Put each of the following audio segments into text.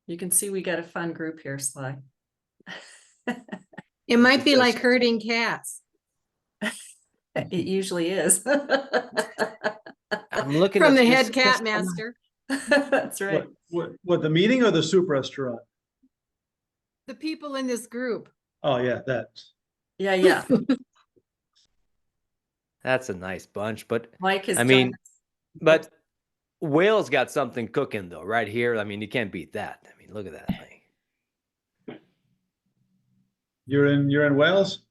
You can see we got a fun group here, Sly. It might be like herding cats. It usually is. I'm looking From at the this head cat custom- master. That's right. What, the meeting or the soup restaurant? The people in this group. Oh, yeah, that. Yeah, yeah. That's a nice bunch, but Mike is. I mean, but Wales got something cooking though, right here. I mean, you can't beat that. I mean, look at that thing. You're in Wales?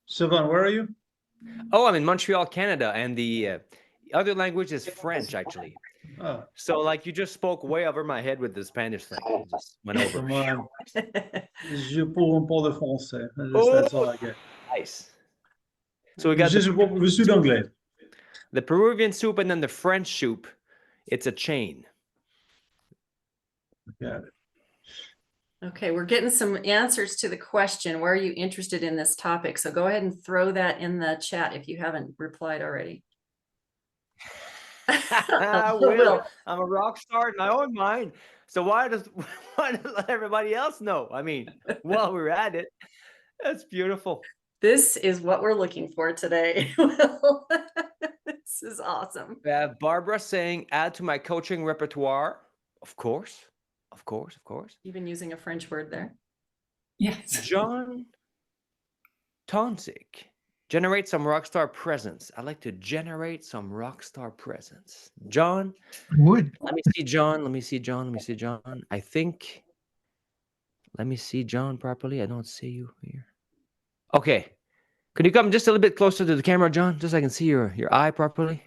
Sylvain, where are you? Oh, I'm in Montreal, Canada, and the other language is French, actually. Oh, So, like, you just spoke way over my head with the Spanish thing. It just went over. come on. Je parle français. That's all I get. Nice. So we got Je suis d'anglais. the Peruvian soup and then the French soup. It's a chain. Got it. Okay, we're getting some answers to the question. Where are you interested in this topic? So go ahead and throw that in the chat if you haven't replied already. Will, I'm a rock star in my own mind. So why does let everybody else know? I mean, while we're at it, that's beautiful. This is what we're looking for today. This is awesome. Barbara saying, add to my coaching repertoire. Of course. Of course. Of course. Even using a French word there. Yes. John Tonzik. Generate some rockstar presence. I like to generate some rockstar presence. John. Would. Let me see John. Let me see John. Let me see John. I think. Let me see John properly. I don't see you here. Okay. Could you come just a little bit closer to the camera, John? Just so I can see your eye properly.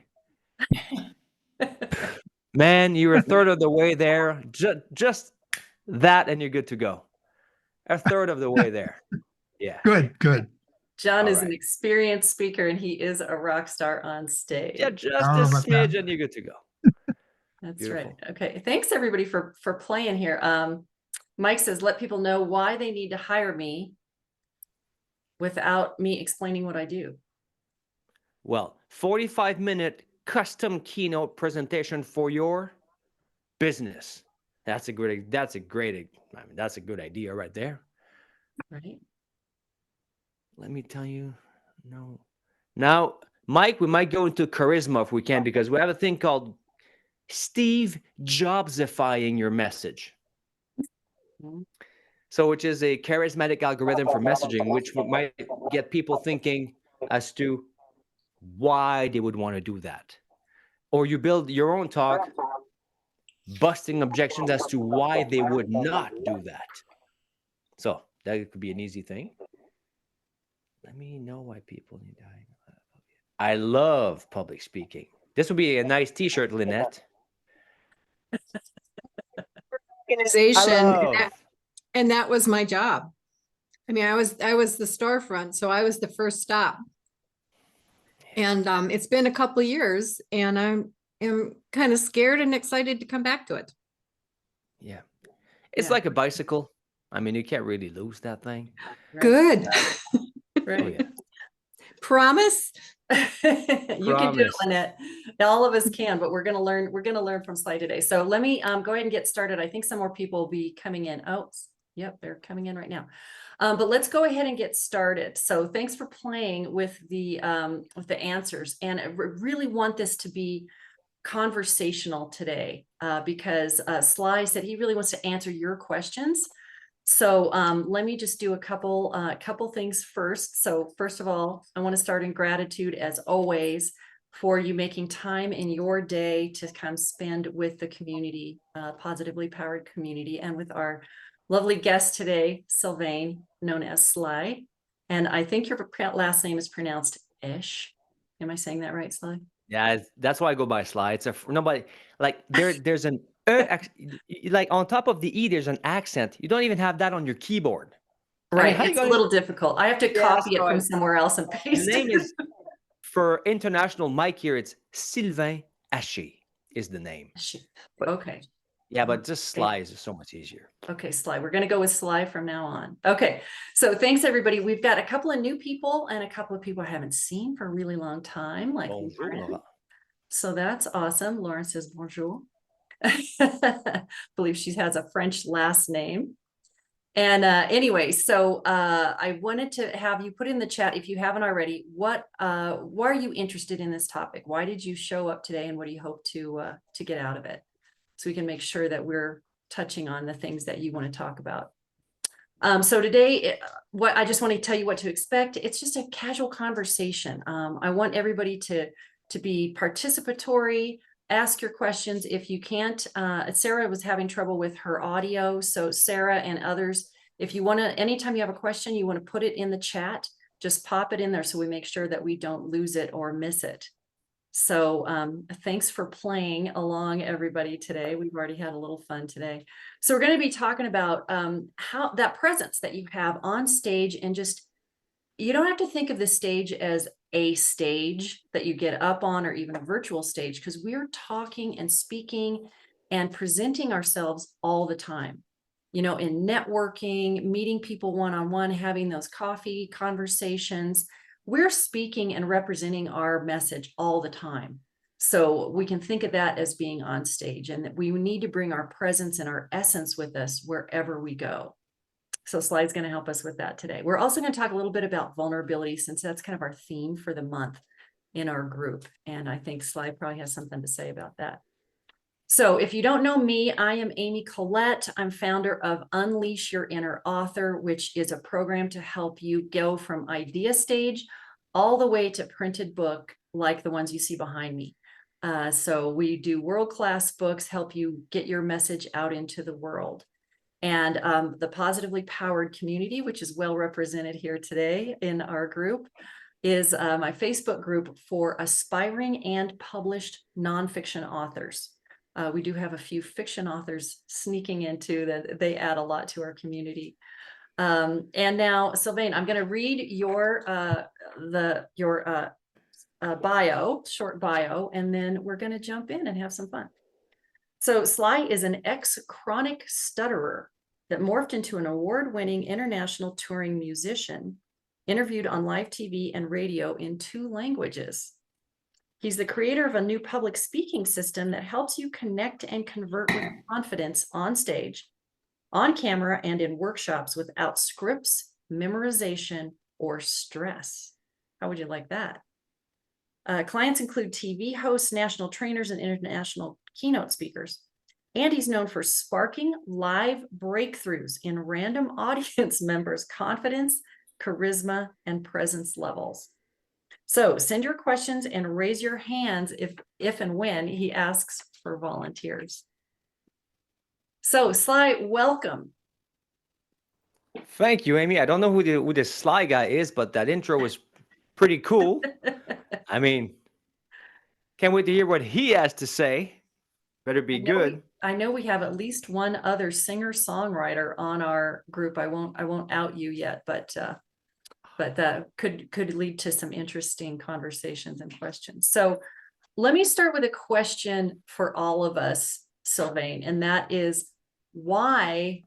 Man, you're a third of the way there. Just that, and you're good to go. A third of the way there. Yeah. Good, good. John All is an right. experienced speaker and he is a rock star on stage. Yeah, just I don't a know about that. smidge, and you're good to go. That's Beautiful. right. Okay. Thanks everybody for playing here. Mike says, let people know why they need to hire me without me explaining what I do. Well, 45-minute custom keynote presentation for your business. That's a good idea right there. Right. Let me tell you, no. Now, Mike, we might go into charisma if we can, because we have a thing called Steve Jobsifying your message. Mhm. So, which is a charismatic algorithm for messaging, which might get people thinking as to why they would want to do that. Or you build your own talk, busting objections as to why they would not do that. So that could be an easy thing. Let me know why people need to hire. I love public speaking. This would be a nice t-shirt, Lynette. Organization. And that was my job. I mean, I was the storefront, so I was the first stop. And it's been a couple of years, and I'm kind of scared and excited to come back to it. Yeah. It's like a bicycle. I mean, you can't really lose that thing. Right. Good. Right. Oh, yeah. Promise? You can do it, Lynette. All of us can, but we're gonna learn from Sly today. So let me go ahead and get started. I think some more people will be coming in. Oh, yep, they're coming in right now. But let's go ahead and get started. So thanks for playing with the answers. And I really want this to be conversational today because Sly said he really wants to answer your questions. So let me just do a couple things first. So first of all, I want to start in gratitude as always for you making time in your day to come spend with the community, positively powered community, and with our lovely guest today, Sylvain, known as Sly. And I think your last name is pronounced Ish. Am I saying that right, Sly? Yeah, that's why I go by Sly. It's nobody like there's an like on top of the E, there's an accent. You don't even have that on your keyboard. Right. I mean, it's a little difficult. I have to copy it from somewhere else and paste the name it. is, for international Mike here, it's Sylvain Haché is the name. Okay. Yeah, but just Sly is just so much easier. Okay, Sly. We're going to go with Sly from now on. Okay, so thanks everybody. We've got a couple of new people and a couple of people I haven't seen for a really long time. Like Bonjour, Laurent. so that's awesome. Lauren says bonjour. believe she has a French last name. And anyway, so I wanted to have you put in the chat, if you haven't already, why are you interested in this topic? Why did you show up today, and what do you hope to get out of it? So we can make sure that we're touching on the things that you want to talk about. So today, what I just want to tell you what to expect. It's just a casual conversation. I want everybody to be participatory. Ask your questions. If you can't, Sarah was having trouble with her audio. So Sarah and others, if you want to, anytime you have a question, you want to put it in the chat, just pop it in there so we make sure that we don't lose it or miss it. So thanks for playing along, everybody, today. We've already had a little fun today. So we're going to be talking about how that presence that you have on stage, and just, you don't have to think of the stage as a stage that you get up on, or even a virtual stage, because we're talking and speaking and presenting ourselves all the time, you know, in networking, meeting people one-on-one, having those coffee conversations. We're speaking and representing our message all the time. So we can think of that as being on stage, and that we need to bring our presence and our essence with us wherever we go. So Slide's going to help us with that today. We're also going to talk a little bit about vulnerability, since that's kind of our theme for the month in our group. And I think Slide probably has something to say about that. So if you don't know me, I am Amy Collette. I'm founder of Unleash Your Inner Author, which is a program to help you go from idea stage all the way to printed book, like the ones you see behind me. So we do world-class books, help you get your message out into the world. And the Positively Powered community, which is well represented here today in our group, is my Facebook group for aspiring and published nonfiction authors. We do have a few fiction authors sneaking into that. They add a lot to our community. And now, Sylvain, I'm going to read your short bio, and then we're going to jump in and have some fun. So Sly is an ex-chronic stutterer that morphed into an award-winning international touring musician, interviewed on live TV and radio in 2 languages. He's the creator of a new public speaking system that helps you connect and convert with confidence on stage, on camera, and in workshops without scripts, memorization, or stress. How would you like that? Clients include TV hosts, national trainers, and international keynote speakers. And he's known for sparking live breakthroughs in random audience members' confidence, charisma, and presence levels. So send your questions and raise your hands if and when he asks for volunteers. So Sly, welcome. Thank you, Amy. I don't know who this Sly guy is, but that intro was pretty cool. I mean, can't wait to hear what he has to say. Better be good. I know we have at least one other singer-songwriter on our group. I won't out you yet, but that could lead to some interesting conversations and questions. So let me start with a question for all of us, Sylvain, and that is why,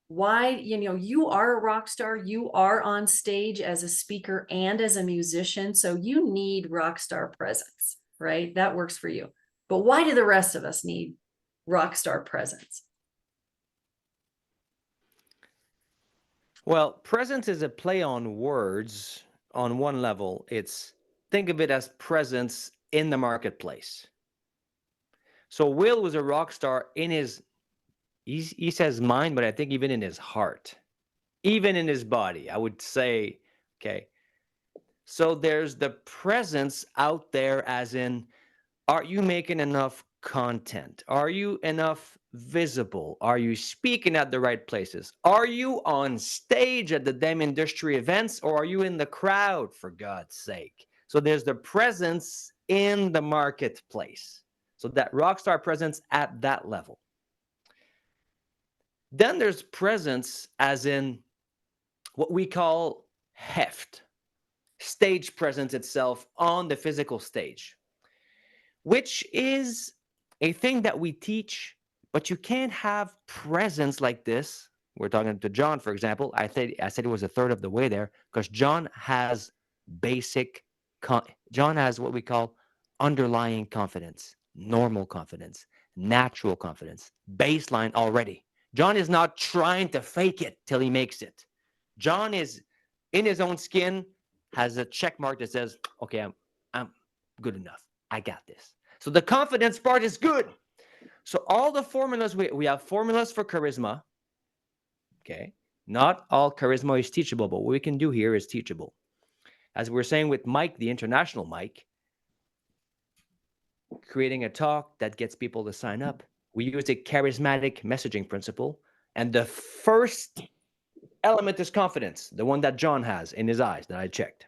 you know, you are a rock star, you are on stage as a speaker and as a musician, so you need rock star presence, right? That works for you. But why do the rest of us need rock star presence? Well, presence is a play on words on one level. Think of it as presence in the marketplace. So Will was a rock star in he says mind, but I think even in his heart, even in his body, I would say, okay. So there's the presence out there, as in, are you making enough content? Are you enough visible? Are you speaking at the right places? Are you on stage at the damn industry events, or are you in the crowd, for God's sake? So there's the presence in the marketplace. So that rock star presence at that level. Then there's presence as in what we call heft, stage presence itself on the physical stage, which is a thing that we teach, but you can't have presence like this. We're talking to John, for example. I said it was a third of the way there, because John has what we call underlying confidence. normal confidence, natural confidence, baseline already. John is not trying to fake it till he makes it. John is in his own skin, has a check mark that says, okay, I'm good enough. I got this. So the confidence part is good. So all the formulas, we have formulas for charisma. Okay. Not all charisma is teachable, but what we can do here is teachable. As we were saying with Mike, the international Mike, creating a talk that gets people to sign up, we use a charismatic messaging principle. And the first element is confidence, the one that John has in his eyes that I checked.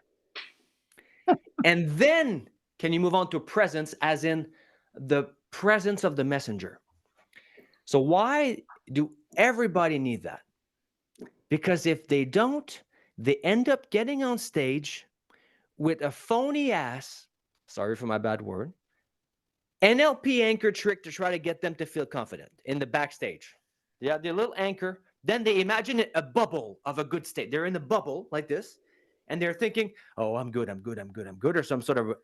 And then can you move on to presence, as in the presence of the messenger? So why do everybody need that? Because if they don't, they end up getting on stage with a phony ass, sorry for my bad word, NLP anchor trick to try to get them to feel confident in the backstage. They have their little anchor. Then they imagine a bubble of a good state. They're in a bubble like this, and they're thinking, oh, I'm good, or some sort of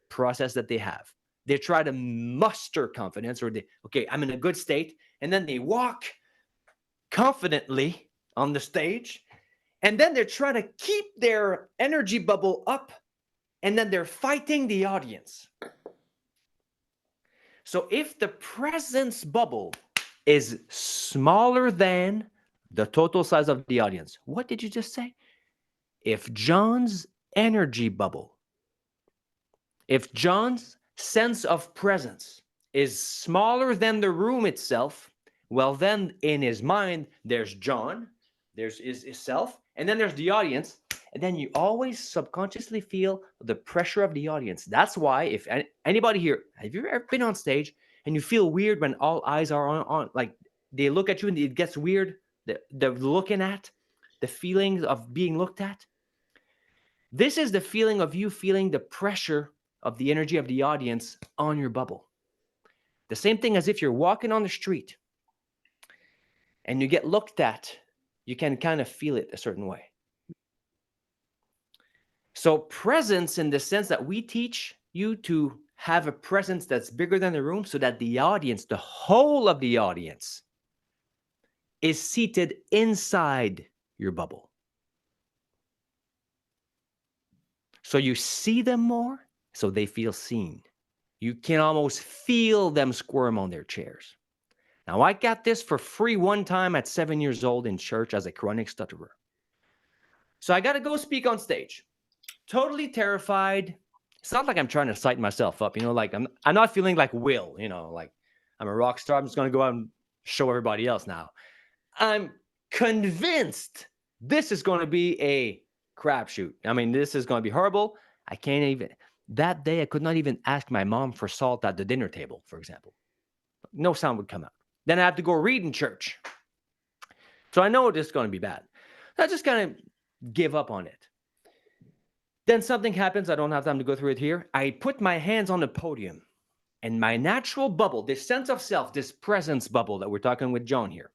process that they have. They try to muster confidence, or okay, I'm in a good state. And then they walk confidently on the stage, and then they're trying to keep their energy bubble up, and then they're fighting the audience. So if the presence bubble is smaller than the total size of the audience, what did you just say? If John's energy bubble, if John's sense of presence is smaller than the room itself, well, then in his mind, there's John, there's his self, and then there's the audience. And then you always subconsciously feel the pressure of the audience. That's why, if anybody here, have you ever been on stage and you feel weird when all eyes are on like they look at you and it gets weird? The looking at, the feelings of being looked at. This is the feeling of you feeling the pressure of the energy of the audience on your bubble. The same thing as if you're walking on the street and you get looked at, you can kind of feel it a certain way. So presence, in the sense that we teach you to have a presence that's bigger than the room, so that the audience, the whole of the audience, is seated inside your bubble. So you see them more, so they feel seen. You can almost feel them squirm on their chairs. Now, I got this for free one time at 7 years old in church as a chronic stutterer. So I got to go speak on stage. Totally terrified. It's not like I'm trying to psych myself up, like I'm not feeling like Will, like I'm a rock star. I'm just going to go out and show everybody else now. I'm convinced this is going to be a crapshoot. I mean, this is going to be horrible. That day, I could not even ask my mom for salt at the dinner table, for example. No sound would come out. Then I have to go read in church. So I know this is going to be bad. I just kind of give up on it. Then something happens. I don't have time to go through it here. I put my hands on the podium, and my natural bubble, this sense of self, this presence bubble that we're talking with John here,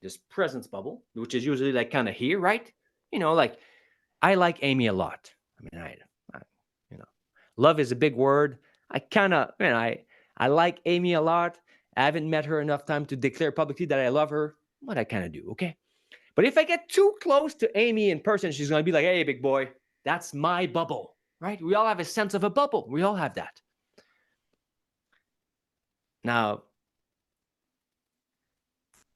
this presence bubble, which is usually like kind of here, right? Like I like Amy a lot. I mean, I love is a big word. I kind of, I like Amy a lot. I haven't met her enough time to declare publicly that I love her, but I kind of do, okay? But if I get too close to Amy in person, she's going to be like, hey, big boy, that's my bubble, right? We all have a sense of a bubble. We all have that. Now,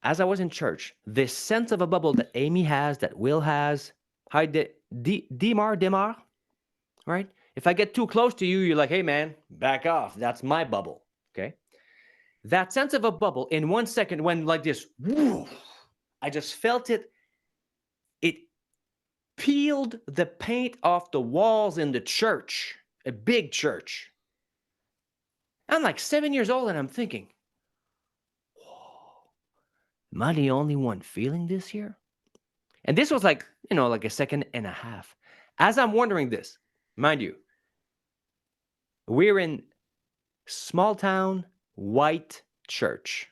as I was in church, this sense of a bubble that Amy has, that Will has, Demar, right? If I get too close to you, you're like, hey, man, back off. That's my bubble, okay? That sense of a bubble in 1 second when like this, whoo, I just felt it. It peeled the paint off the walls in the church, a big church. I'm like 7 years old and I'm thinking, whoa, am I the only one feeling this here? And this was like, like a second and a half. As I'm wondering this, mind you, we're in small town, white church.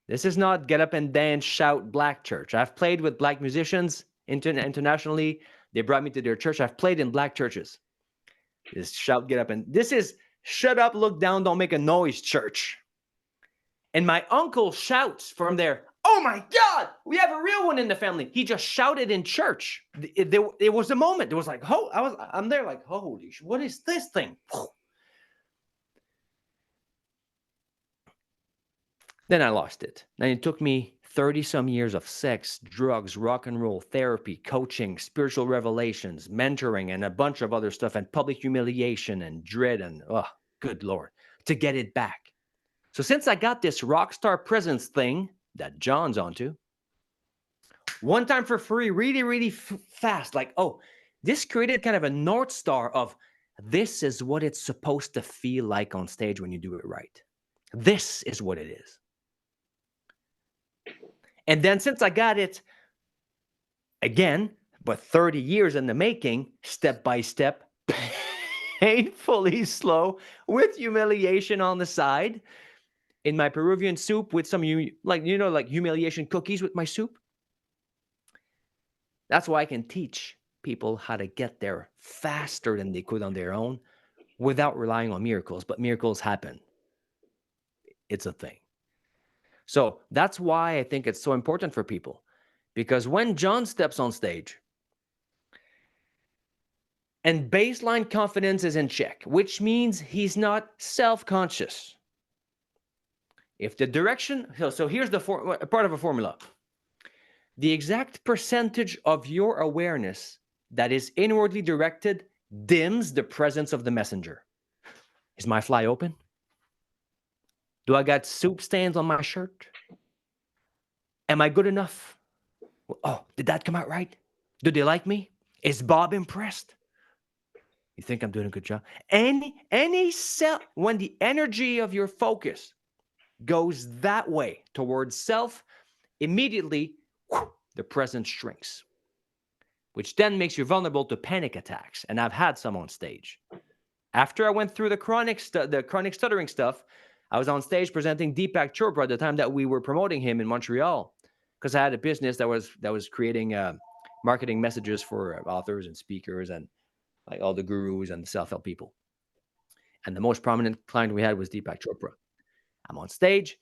This is not get up and dance, shout black church. I've played with black musicians internationally. They brought me to their church. I've played in black churches. This shout, get up, and this is shut up, look down, don't make a noise, church. And my uncle shouts from there, oh my God, we have a real one in the family. He just shouted in church. It was a moment. It was like, oh, I'm there like, holy, what is this thing? Then I lost it. And it took me 30 some years of sex, drugs, rock and roll, therapy, coaching, spiritual revelations, mentoring, and a bunch of other stuff, and public humiliation and dread and, oh, good Lord, to get it back. So since I got this Rockstar presence thing that John's onto, one time for free, really, really fast, like, oh, this created kind of a North Star of this is what it's supposed to feel like on stage when you do it right. This is what it is. And then since I got it, again, but 30 years in the making, step by step, painfully slow, with humiliation on the side, in my Peruvian soup with some, like humiliation cookies with my soup. That's why I can teach people how to get there faster than they could on their own without relying on miracles. But miracles happen. It's a thing. So that's why I think it's so important for people. Because when John steps on stage and baseline confidence is in check, which means he's not self-conscious. If the direction, so here's the part of a formula. The exact percentage of your awareness that is inwardly directed dims the presence of the messenger. Is my fly open? Do I got soup stains on my shirt? Am I good enough? Oh, did that come out right? Do they like me? Is Bob impressed? You think I'm doing a good job? Any self, when the energy of your focus goes that way towards self, immediately the presence shrinks, which then makes you vulnerable to panic attacks. And I've had some on stage. After I went through the chronic stuttering stuff, I was on stage presenting Deepak Chopra at the time that we were promoting him in Montreal, because I had a business that was creating marketing messages for authors and speakers and like all the gurus and the self-help people. And the most prominent client we had was Deepak Chopra. I'm on stage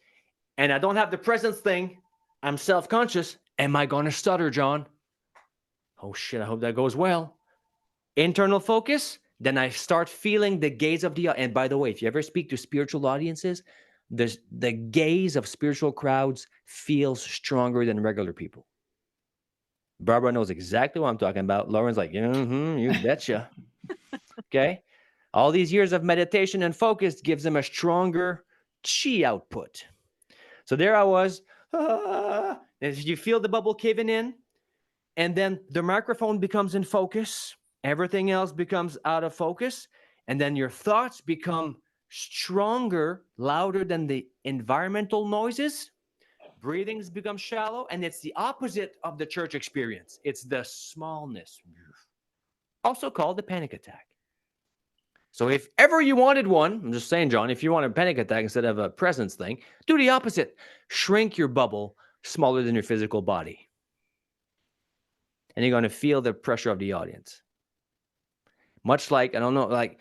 and I don't have the presence thing. I'm self-conscious. Am I going to stutter, John? Oh shit, I hope that goes well. Internal focus. Then I start feeling the gaze of the, and by the way, if you ever speak to spiritual audiences, the gaze of spiritual crowds feels stronger than regular people. Barbara knows exactly what I'm talking about. Lauren's like, you betcha. Okay. All these years of meditation and focus gives them a stronger chi output. So there I was. If you feel the bubble caving in, and then the microphone becomes in focus, everything else becomes out of focus, and then your thoughts become stronger, louder than the environmental noises. Breathings become shallow, and it's the opposite of the church experience. It's the smallness, also called the panic attack. So if ever you wanted one, I'm just saying, John, if you want a panic attack instead of a presence thing, do the opposite. Shrink your bubble smaller than your physical body. And you're going to feel the pressure of the audience. Much like, I don't know, like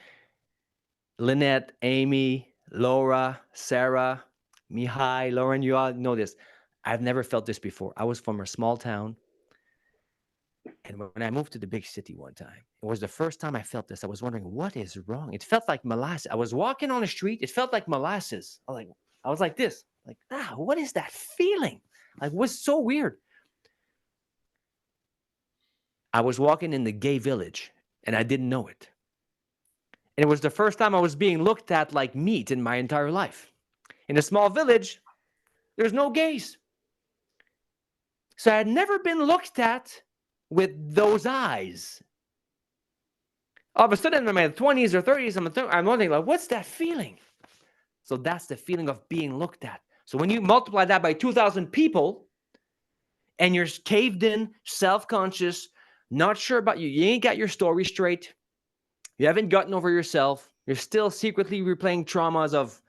Lynette, Amy, Laura, Sarah, Mihai, Lauren, you all know this. I've never felt this before. I was from a small town. And when I moved to the big city one time, it was the first time I felt this. I was wondering, what is wrong? It felt like molasses. I was walking on the street. It felt like molasses. I was like this, like, what is that feeling? Like, it was so weird. I was walking in the gay village and I didn't know it. And it was the first time I was being looked at like meat in my entire life. In a small village, there's no gays. So I had never been looked at with those eyes. All of a sudden, in my 20s or 30s, I'm wondering, like, what's that feeling? So that's the feeling of being looked at. So when you multiply that by 2,000 people, and you're caved in, self-conscious, not sure about you ain't got your story straight, you haven't gotten over yourself, you're still secretly replaying traumas of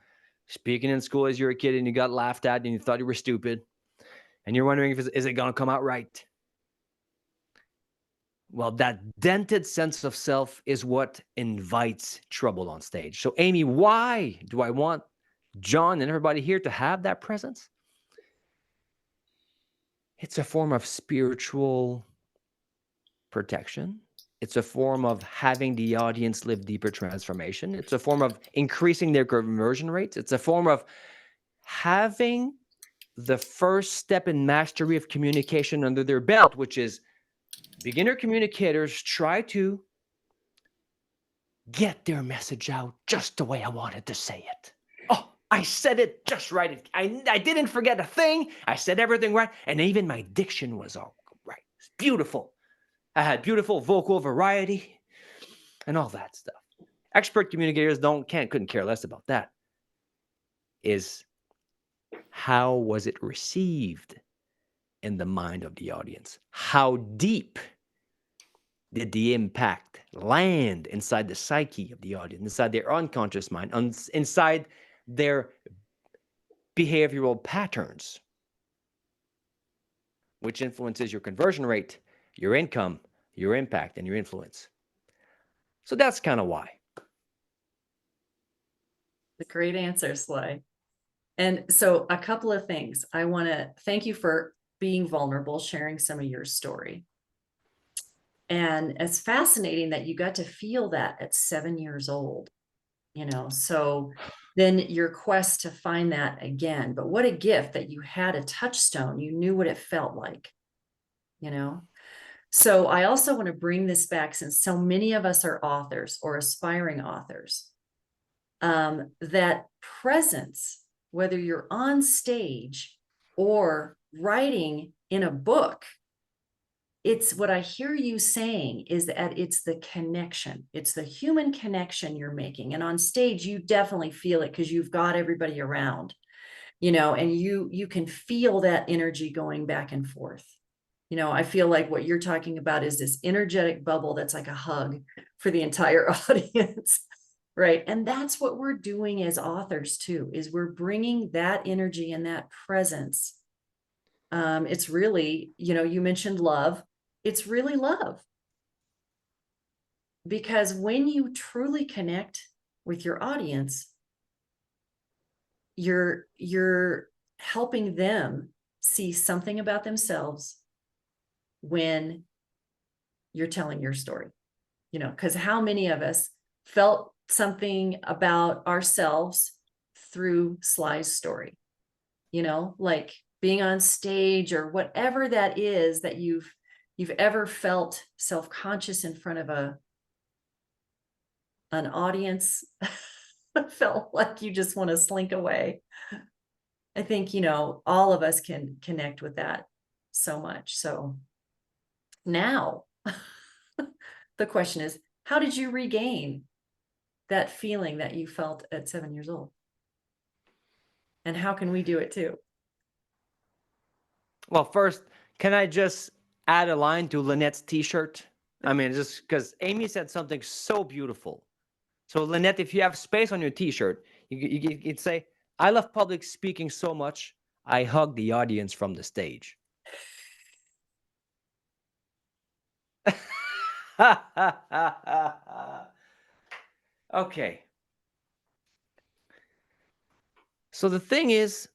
speaking in school as you're a kid and you got laughed at and you thought you were stupid, and you're wondering, is it going to come out right? Well, that dented sense of self is what invites trouble on stage. So, Amy, why do I want John and everybody here to have that presence? It's a form of spiritual protection. It's a form of having the audience live deeper transformation. It's a form of increasing their conversion rates. It's a form of having the first step in mastery of communication under their belt, which is beginner communicators try to get their message out just the way I wanted to say it. Oh, I said it just right. I didn't forget a thing. I said everything right. And even my diction was all right. It's beautiful. I had beautiful vocal variety and all that stuff. Expert communicators couldn't care less about that. Is how was it received in the mind of the audience? How deep did the impact land inside the psyche of the audience, inside their unconscious mind, inside their behavioral patterns, which influences your conversion rate, your income, your impact, and your influence. So that's kind of why. The great answer, Sly. And so a couple of things. I want to thank you for being vulnerable, sharing some of your story. And it's fascinating that you got to feel that at 7 years old, so then your quest to find that again, but what a gift that you had a touchstone. You knew what it felt like, So I also want to bring this back, since so many of us are authors or aspiring authors, that presence, whether you're on stage or writing in a book, it's what I hear you saying is that it's the connection. It's the human connection you're making. And on stage, you definitely feel it because you've got everybody around, and you can feel that energy going back and forth. I feel like what you're talking about is this energetic bubble that's like a hug for the entire audience, right? And that's what we're doing as authors too, is we're bringing that energy and that presence. It's really, you mentioned love. It's really love. Because when you truly connect with your audience, you're helping them see something about themselves when you're telling your story, because how many of us felt something about ourselves through Sly's story, like being on stage or whatever that is that you've ever felt self-conscious in front of an audience, felt like you just want to slink away. I think, all of us can connect with that so much. So now the question is, how did you regain that feeling that you felt at 7 years old? And how can we do it too? Well, first, can I just add a line to Lynette's t-shirt? I mean, just because Amy said something so beautiful. So Lynette, if you have space on your t-shirt, you'd say, I love public speaking so much, I hug the audience from the stage. Okay. So the thing is,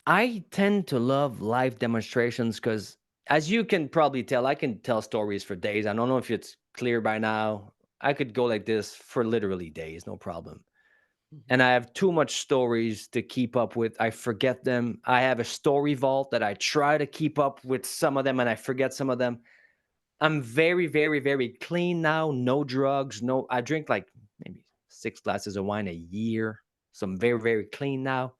I tend to love live demonstrations because, as you can probably tell, I can tell stories for days. I don't know if it's clear by now. I could go like this for literally days, no problem. And I have too much stories to keep up with. I forget them. I have a story vault that I try to keep up with some of them, and I forget some of them. I'm very, very, very clean now. No drugs. I drink like maybe 6 glasses of wine a year. So I'm very, very clean now.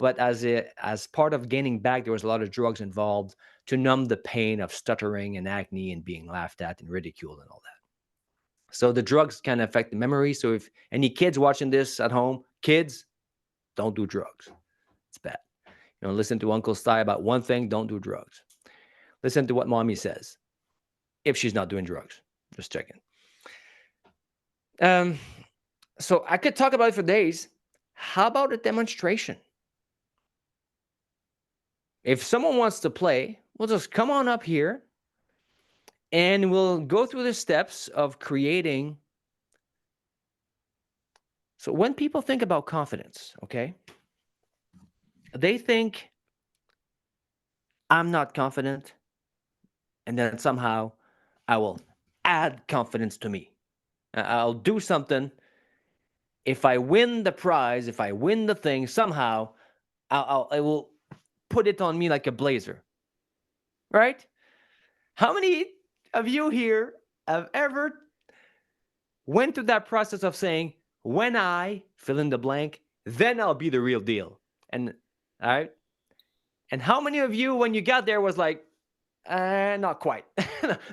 But as part of gaining back, there was a lot of drugs involved to numb the pain of stuttering and acne and being laughed at and ridiculed and all that. So the drugs can affect the memory. So if any kids watching this at home, kids, don't do drugs. It's bad. Listen to Uncle Sly about one thing, don't do drugs. Listen to what mommy says if she's not doing drugs. Just checking. So I could talk about it for days. How about a demonstration? If someone wants to play, well, just come on up here. And we'll go through the steps of creating. So when people think about confidence, okay, they think, I'm not confident, and then somehow I will add confidence to me. I'll do something. If I win the prize, if I win the thing, somehow I will put it on me like a blazer, right? How many of you here have ever went through that process of saying, when I fill in the blank, then I'll be the real deal? And all right. And how many of you, when you got there, was like, not quite.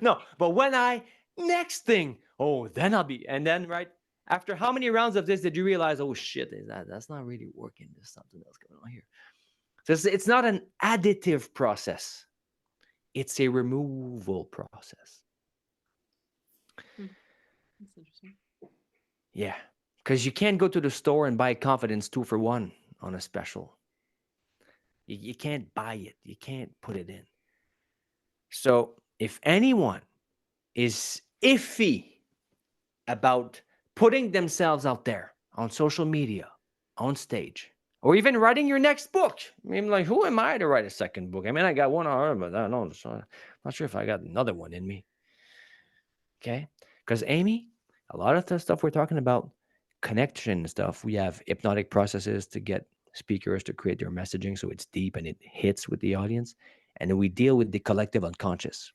No, but when I next thing, oh, then I'll be. And then, right, after how many rounds of this did you realize, oh shit, that's not really working. There's something else going on here. So it's not an additive process. It's a removal process. That's interesting. Yeah, because you can't go to the store and buy confidence 2 for 1 on a special. You can't buy it. You can't put it in. So if anyone is iffy about putting themselves out there on social media, on stage, or even writing your next book, I mean, like, who am I to write a second book? I mean, I got one already, but I don't know. So I'm not sure if I got another one in me. Okay? Because Amy, a lot of the stuff we're talking about, connection stuff, we have hypnotic processes to get speakers to create their messaging so it's deep and it hits with the audience. And then we deal with the collective unconscious.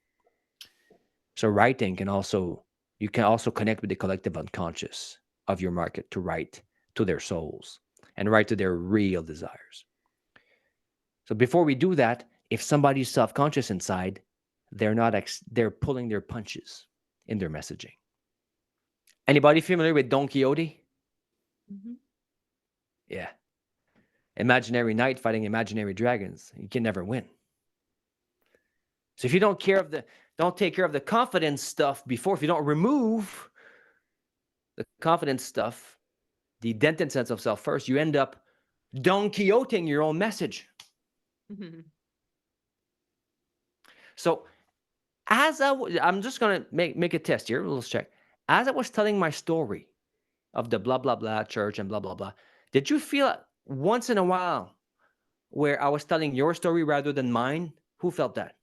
So writing you can also connect with the collective unconscious of your market to write to their souls and write to their real desires. So before we do that, if somebody's self-conscious inside, they're pulling their punches in their messaging. Anybody familiar with Don Quixote? Mm-hmm. Yeah. Imaginary knight fighting imaginary dragons. You can never win. So if you don't take care of the confidence stuff before, if you don't remove the confidence stuff, the dented sense of self first, you end up Don Quixoting your own message. Mm-hmm. So I'm just going to make a test here. Let's check. As I was telling my story of the blah, blah, blah church and blah, blah, blah, did you feel once in a while where I was telling your story rather than mine? Who felt that?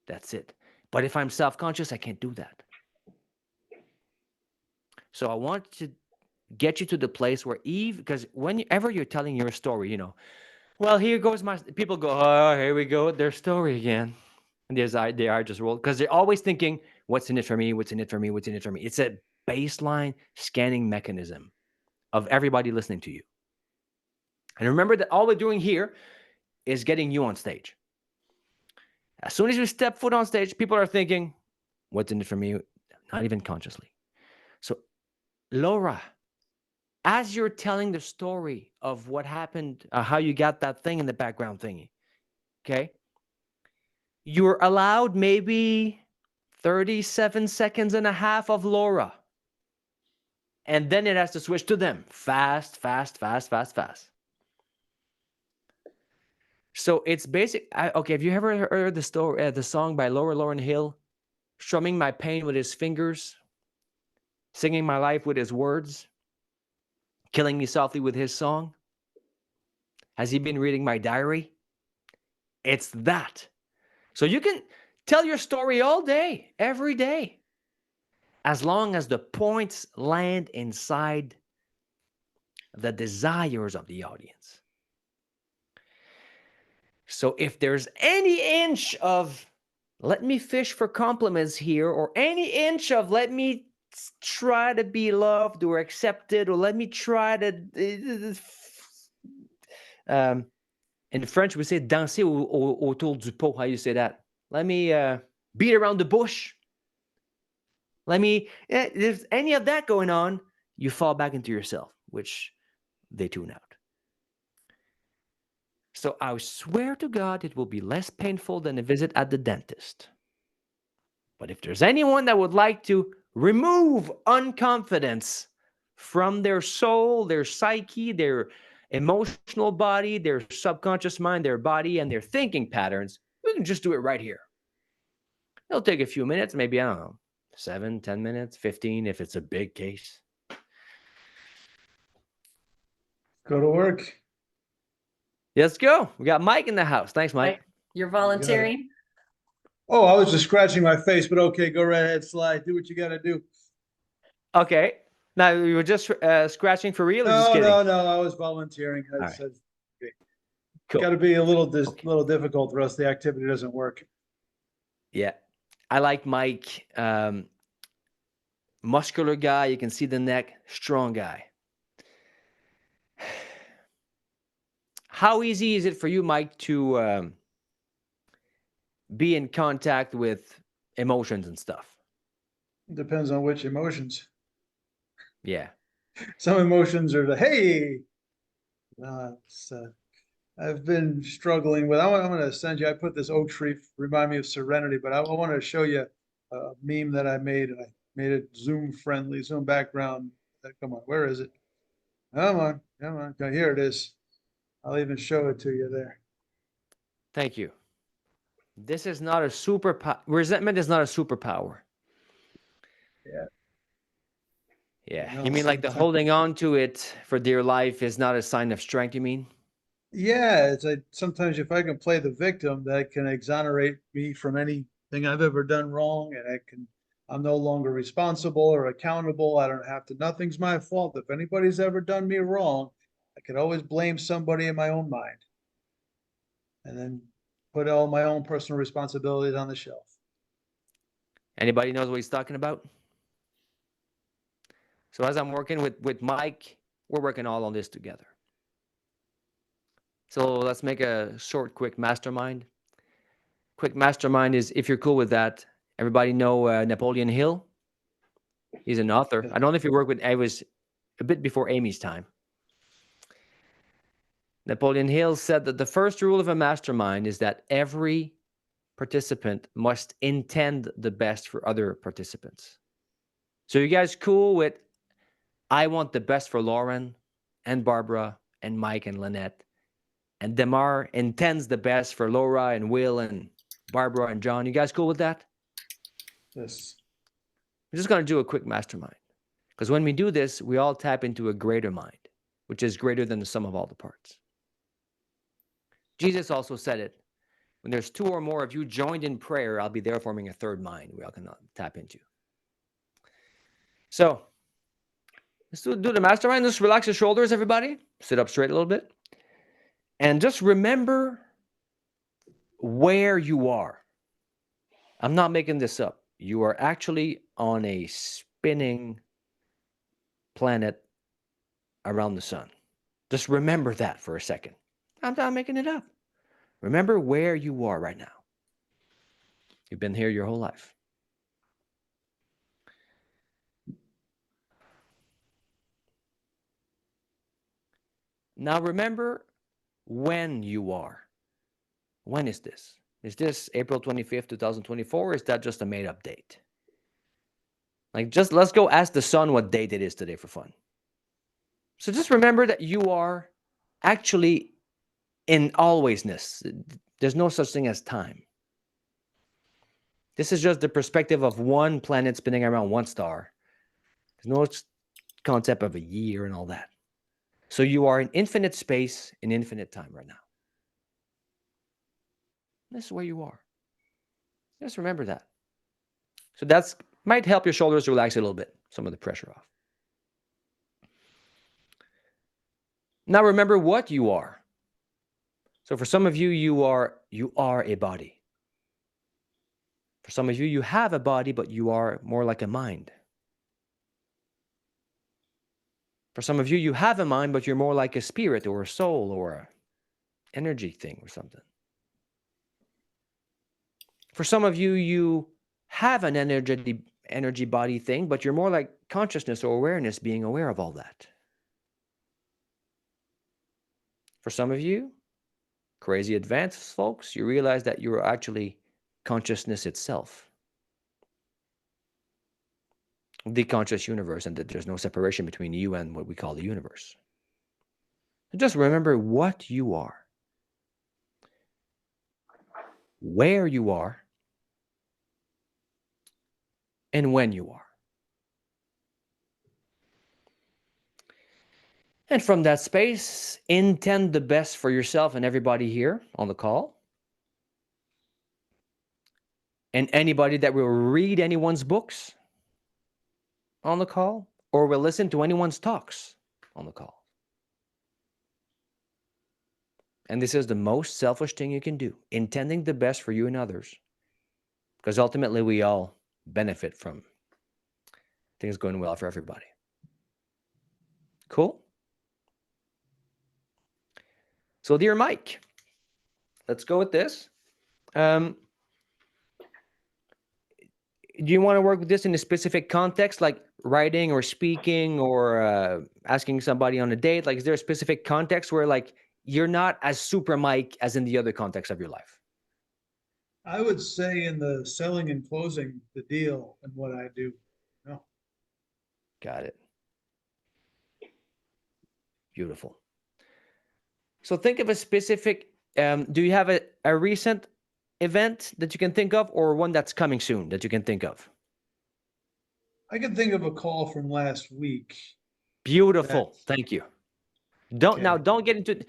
That's it. But if I'm self-conscious, I can't do that. So I want to get you to the place where because whenever you're telling your story, well, here goes people go, oh, here we go, their story again. And they are just rolled because they're always thinking, what's in it for me? What's in it for me? What's in it for me? It's a baseline scanning mechanism of everybody listening to you. And remember that all we're doing here is getting you on stage. As soon as you step foot on stage, people are thinking, what's in it for me? Not even consciously. So, Laura, as you're telling the story of what happened, how you got that thing in the background thingy, okay? You're allowed maybe 37 seconds and a half of Laura. And then it has to switch to them. Fast, fast, fast, fast, fast. So it's basic. Okay, have you ever heard the song by Lauryn Hill, strumming my pain with his fingers, singing my life with his words, killing me softly with his song? Has he been reading my diary? It's that. So you can tell your story all day, every day, as long as the points land inside the desires of the audience. So if there's any inch of let me fish for compliments here, or any inch of let me try to be loved or accepted, or let me try to in French we say danser autour du pot. How you say that? Let me beat around the bush. If there's any of that going on, you fall back into yourself, which they tune out. So I swear to God, it will be less painful than a visit at the dentist. But if there's anyone that would like to remove unconfidence from their soul, their psyche, their emotional body, their subconscious mind, their body, and their thinking patterns, we can just do it right here. It'll take a few minutes, maybe, I don't know, 7, 10 minutes, 15 if it's a big case. Go to work. Let's go. We got Mike in the house. Thanks, Mike. You're volunteering? Oh, I was just scratching my face, but okay, go right ahead, slide. Do what you got to do. Okay. Now, you were just scratching for real or just No, kidding? no, I was volunteering. I right. said, okay. Cool. Got to be a little difficult, or else the activity doesn't work. Yeah. I like Mike. Muscular guy. You can see the neck. Strong guy. How easy is it for you, Mike, to be in contact with emotions and stuff? Depends on which emotions. Yeah. Some emotions are the, hey, I've been struggling with, I'm going to send you, I put this oak tree, remind me of serenity, but I want to show you a meme that I made, and I made it Zoom friendly, Zoom background. Come on, where is it? Come on. Okay, here it is. I'll even show it to you there. Thank you. This is not a superpower. Resentment is not a superpower. Yeah. Yeah. No, You mean like the sometimes. holding on to it for dear life is not a sign of strength, you mean? Yeah, sometimes if I can play the victim, that can exonerate me from anything I've ever done wrong, and I'm no longer responsible or accountable. I don't have to, nothing's my fault. If anybody's ever done me wrong, I could always blame somebody in my own mind, and then put all my own personal responsibilities on the shelf. Anybody knows what he's talking about? So as I'm working with Mike, we're working all on this together. So let's make a short, quick mastermind. Quick mastermind is, if you're cool with that, everybody know Napoleon Hill? He's an author. I don't know if you work with, I was a bit before Amy's time. Napoleon Hill said that the first rule of a mastermind is that every participant must intend the best for other participants. So you guys cool with, I want the best for Lauren and Barbara and Mike and Lynette, and Demar intends the best for Laura and Will and Barbara and John. You guys cool with that? Yes. We're just going to do a quick mastermind. Because when we do this, we all tap into a greater mind, which is greater than the sum of all the parts. Jesus also said it. When there's 2 or more of you joined in prayer, I'll be there forming a third mind we all can tap into. So let's do the mastermind. Just relax your shoulders, everybody. Sit up straight a little bit. And just remember where you are. I'm not making this up. You are actually on a spinning planet around the sun. Just remember that for a second. I'm not making it up. Remember where you are right now. You've been here your whole life. Now remember when you are. When is this? Is this April 25th, 2024, or is that just a made-up date? Like, just let's go ask the sun what date it is today for fun. So just remember that you are actually in alwaysness. There's no such thing as time. This is just the perspective of one planet spinning around one star. There's no concept of a year and all that. So you are in infinite space, in infinite time right now. This is where you are. Just remember that. So that's might help your shoulders relax a little bit, some of the pressure off. Now remember what you are. So for some of you, you are a body. For some of you, you have a body, but you are more like a mind. For some of you, you have a mind, but you're more like a spirit or a soul or an energy thing or something. For some of you, you have an energy body thing, but you're more like consciousness or awareness, being aware of all that. For some of you, crazy advanced folks, you realize that you're actually consciousness itself. The conscious universe, and that there's no separation between you and what we call the universe. Just remember what you are, where you are, and when you are. And from that space, intend the best for yourself and everybody here on the call. And anybody that will read anyone's books on the call or will listen to anyone's talks on the call. And this is the most selfish thing you can do, intending the best for you and others. Because ultimately, we all benefit from things going well for everybody. Cool? So, dear Mike, let's go with this. Do you want to work with this in a specific context, like writing or speaking or asking somebody on a date? Like, is there a specific context where, like, you're not as super Mike as in the other context of your life? I would say in the selling and closing the deal and what I do. No. Got it. Beautiful. So think of a specific, do you have a recent event that you can think of or one that's coming soon that you can think of? I can think of a call from last week. Beautiful. Thank you. Don't Okay. get into,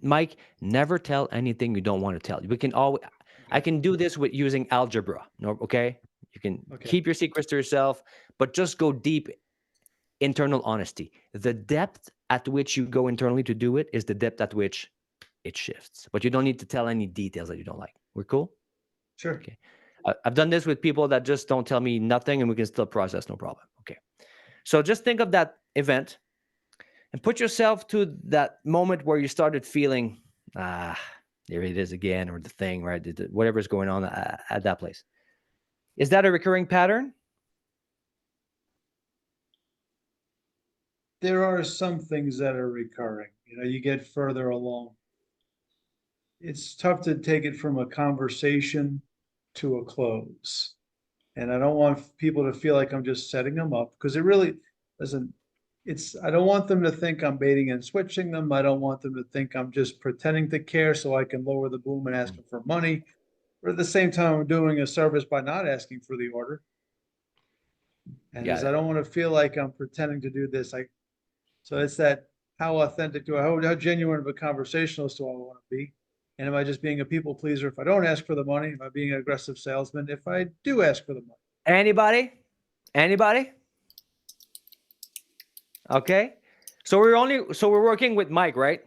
Mike, never tell anything you don't want to tell. We can always, I can do this with using algebra. No, okay? You can keep your secrets to yourself, but just go deep. Internal honesty. The depth at which you go internally to do it is the depth at which it shifts. But you don't need to tell any details that you don't like. We're cool? Sure. Okay. I've done this with people that just don't tell me nothing and we can still process, no problem. Okay. So just think of that event and put yourself to that moment where you started feeling, there it is again, or the thing, right? Whatever's going on at that place. Is that a recurring pattern? There are some things that are recurring. You know, you get further along. It's tough to take it from a conversation to a close. And I don't want people to feel like I'm just setting them up because it really doesn't. I don't want them to think I'm baiting and switching them. I don't want them to think I'm just pretending to care so I can lower the boom and ask them for money. But at the same time, I'm doing a service by not asking for the order. And I don't want to feel like I'm pretending to do this. So it's that how authentic do I, how genuine of a conversationalist do I want to be? And am I just being a people pleaser if I don't ask for the money? Am I being an aggressive salesman if I do ask for the money? Anybody? Okay. So we're working with Mike, right?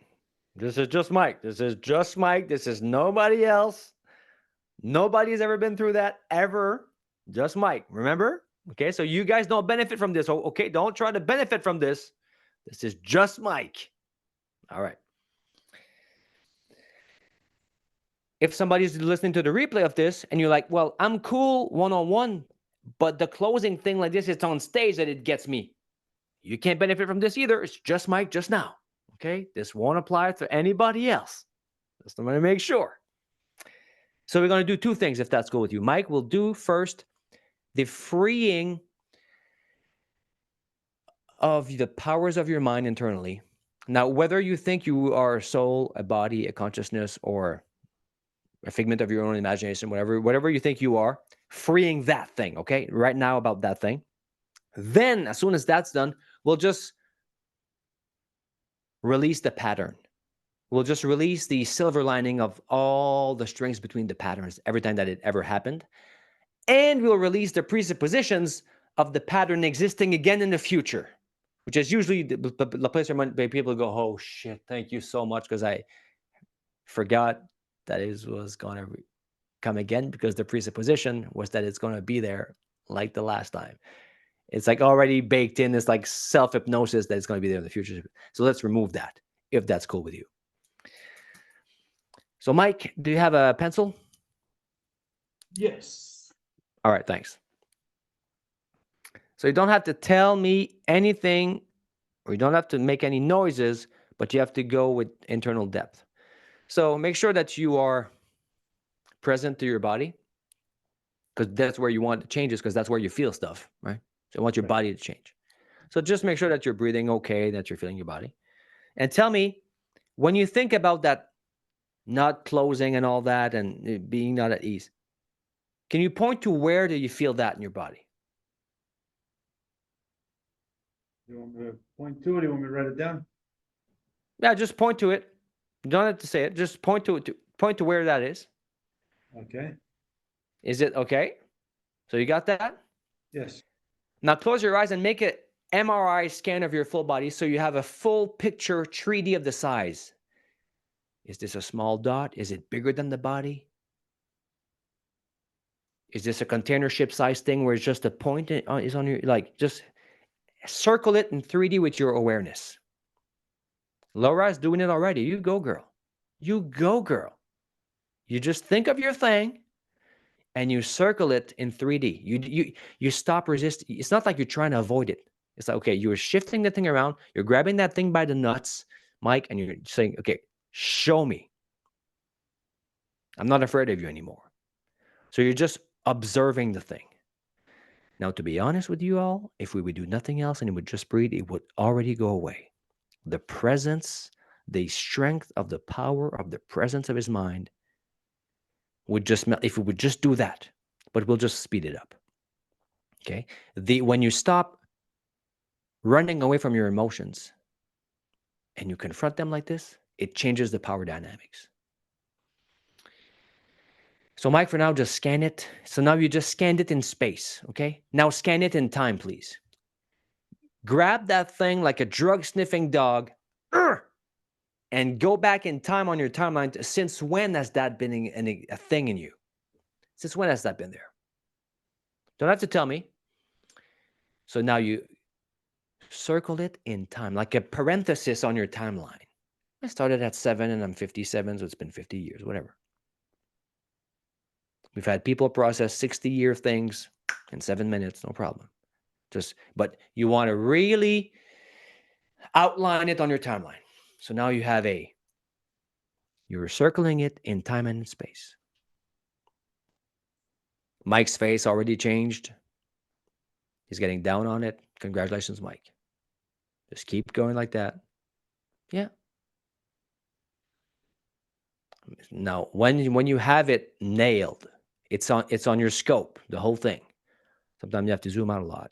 This is just Mike. This is nobody else. Nobody's ever been through that ever. Just Mike. Remember? Okay. So you guys don't benefit from this. Okay. Don't try to benefit from this. This is just Mike. All right. If somebody's listening to the replay of this and you're like, well, I'm cool one-on-one, but the closing thing like this, it's on stage that it gets me. You can't benefit from this either. It's just Mike just now. Okay. This won't apply to anybody else. Just want to make sure. So we're going to do two things if that's cool with you. Mike will do first the freeing of the powers of your mind internally. Now, whether you think you are a soul, a body, a consciousness, or a figment of your own imagination, whatever you think you are, freeing that thing, okay? Right now about that thing. Then, as soon as that's done, we'll just release the pattern. We'll just release the silver lining of all the strings between the patterns every time that it ever happened. And we'll release the presuppositions of the pattern existing again in the future, which is usually the place where people go, oh shit, thank you so much, because I forgot that it was going to come again, because the presupposition was that it's going to be there like the last time. It's like already baked in. It's like self-hypnosis that it's going to be there in the future. So let's remove that, if that's cool with you. So Mike, do you have a pencil? Yes. All right, thanks. So you don't have to tell me anything, or you don't have to make any noises, but you have to go with internal depth. So make sure that you are present to your body, because that's where you want the changes, because that's where you feel stuff, right? So you want your body to change. So just make sure that you're breathing okay, that you're feeling your body. And tell me when you think about that, not closing and all that, and being not at ease, can you point to where do you feel that in your body? You want me to point to it? You want me to write it down? Yeah, just point to it. You don't have to say it. Just point to it. Point to where that is. Okay. Is it okay? So you got that? Yes. Now close your eyes and make an MRI scan of your full body so you have a full picture 3D of the size. Is this a small dot? Is it bigger than the body? Is this a container ship size thing where it's just a point is on your, like, just circle it in 3D with your awareness. Laura's doing it already. You go, girl. You go, girl. You just think of your thing and you circle it in 3D. You stop resisting. It's not like you're trying to avoid it. It's like, okay, you're shifting the thing around. You're grabbing that thing by the nuts, Mike, and you're saying, okay, show me. I'm not afraid of you anymore. So you're just observing the thing. Now, to be honest with you all, if we would do nothing else and it would just breathe, it would already go away. The presence, the strength of the power of the presence of his mind would just, if we would just do that, but we'll just speed it up. Okay. When you stop running away from your emotions and you confront them like this, it changes the power dynamics. So Mike, for now, just scan it. So now you just scanned it in space. Okay. Now scan it in time, please. Grab that thing like a drug sniffing dog and go back in time on your timeline. Since when has that been a thing in you? Since when has that been there? Don't have to tell me. So now you circle it in time, like a parenthesis on your timeline. I started at 7 and I'm 57, so it's been 50 years, whatever. We've had people process 60-year things in 7 minutes, no problem. But you want to really outline it on your timeline. So now you have you're circling it in time and in space. Mike's face already changed. He's getting down on it. Congratulations, Mike. Just keep going like that. Yeah. Now, when you have it nailed, it's on your scope, the whole thing. Sometimes you have to zoom out a lot.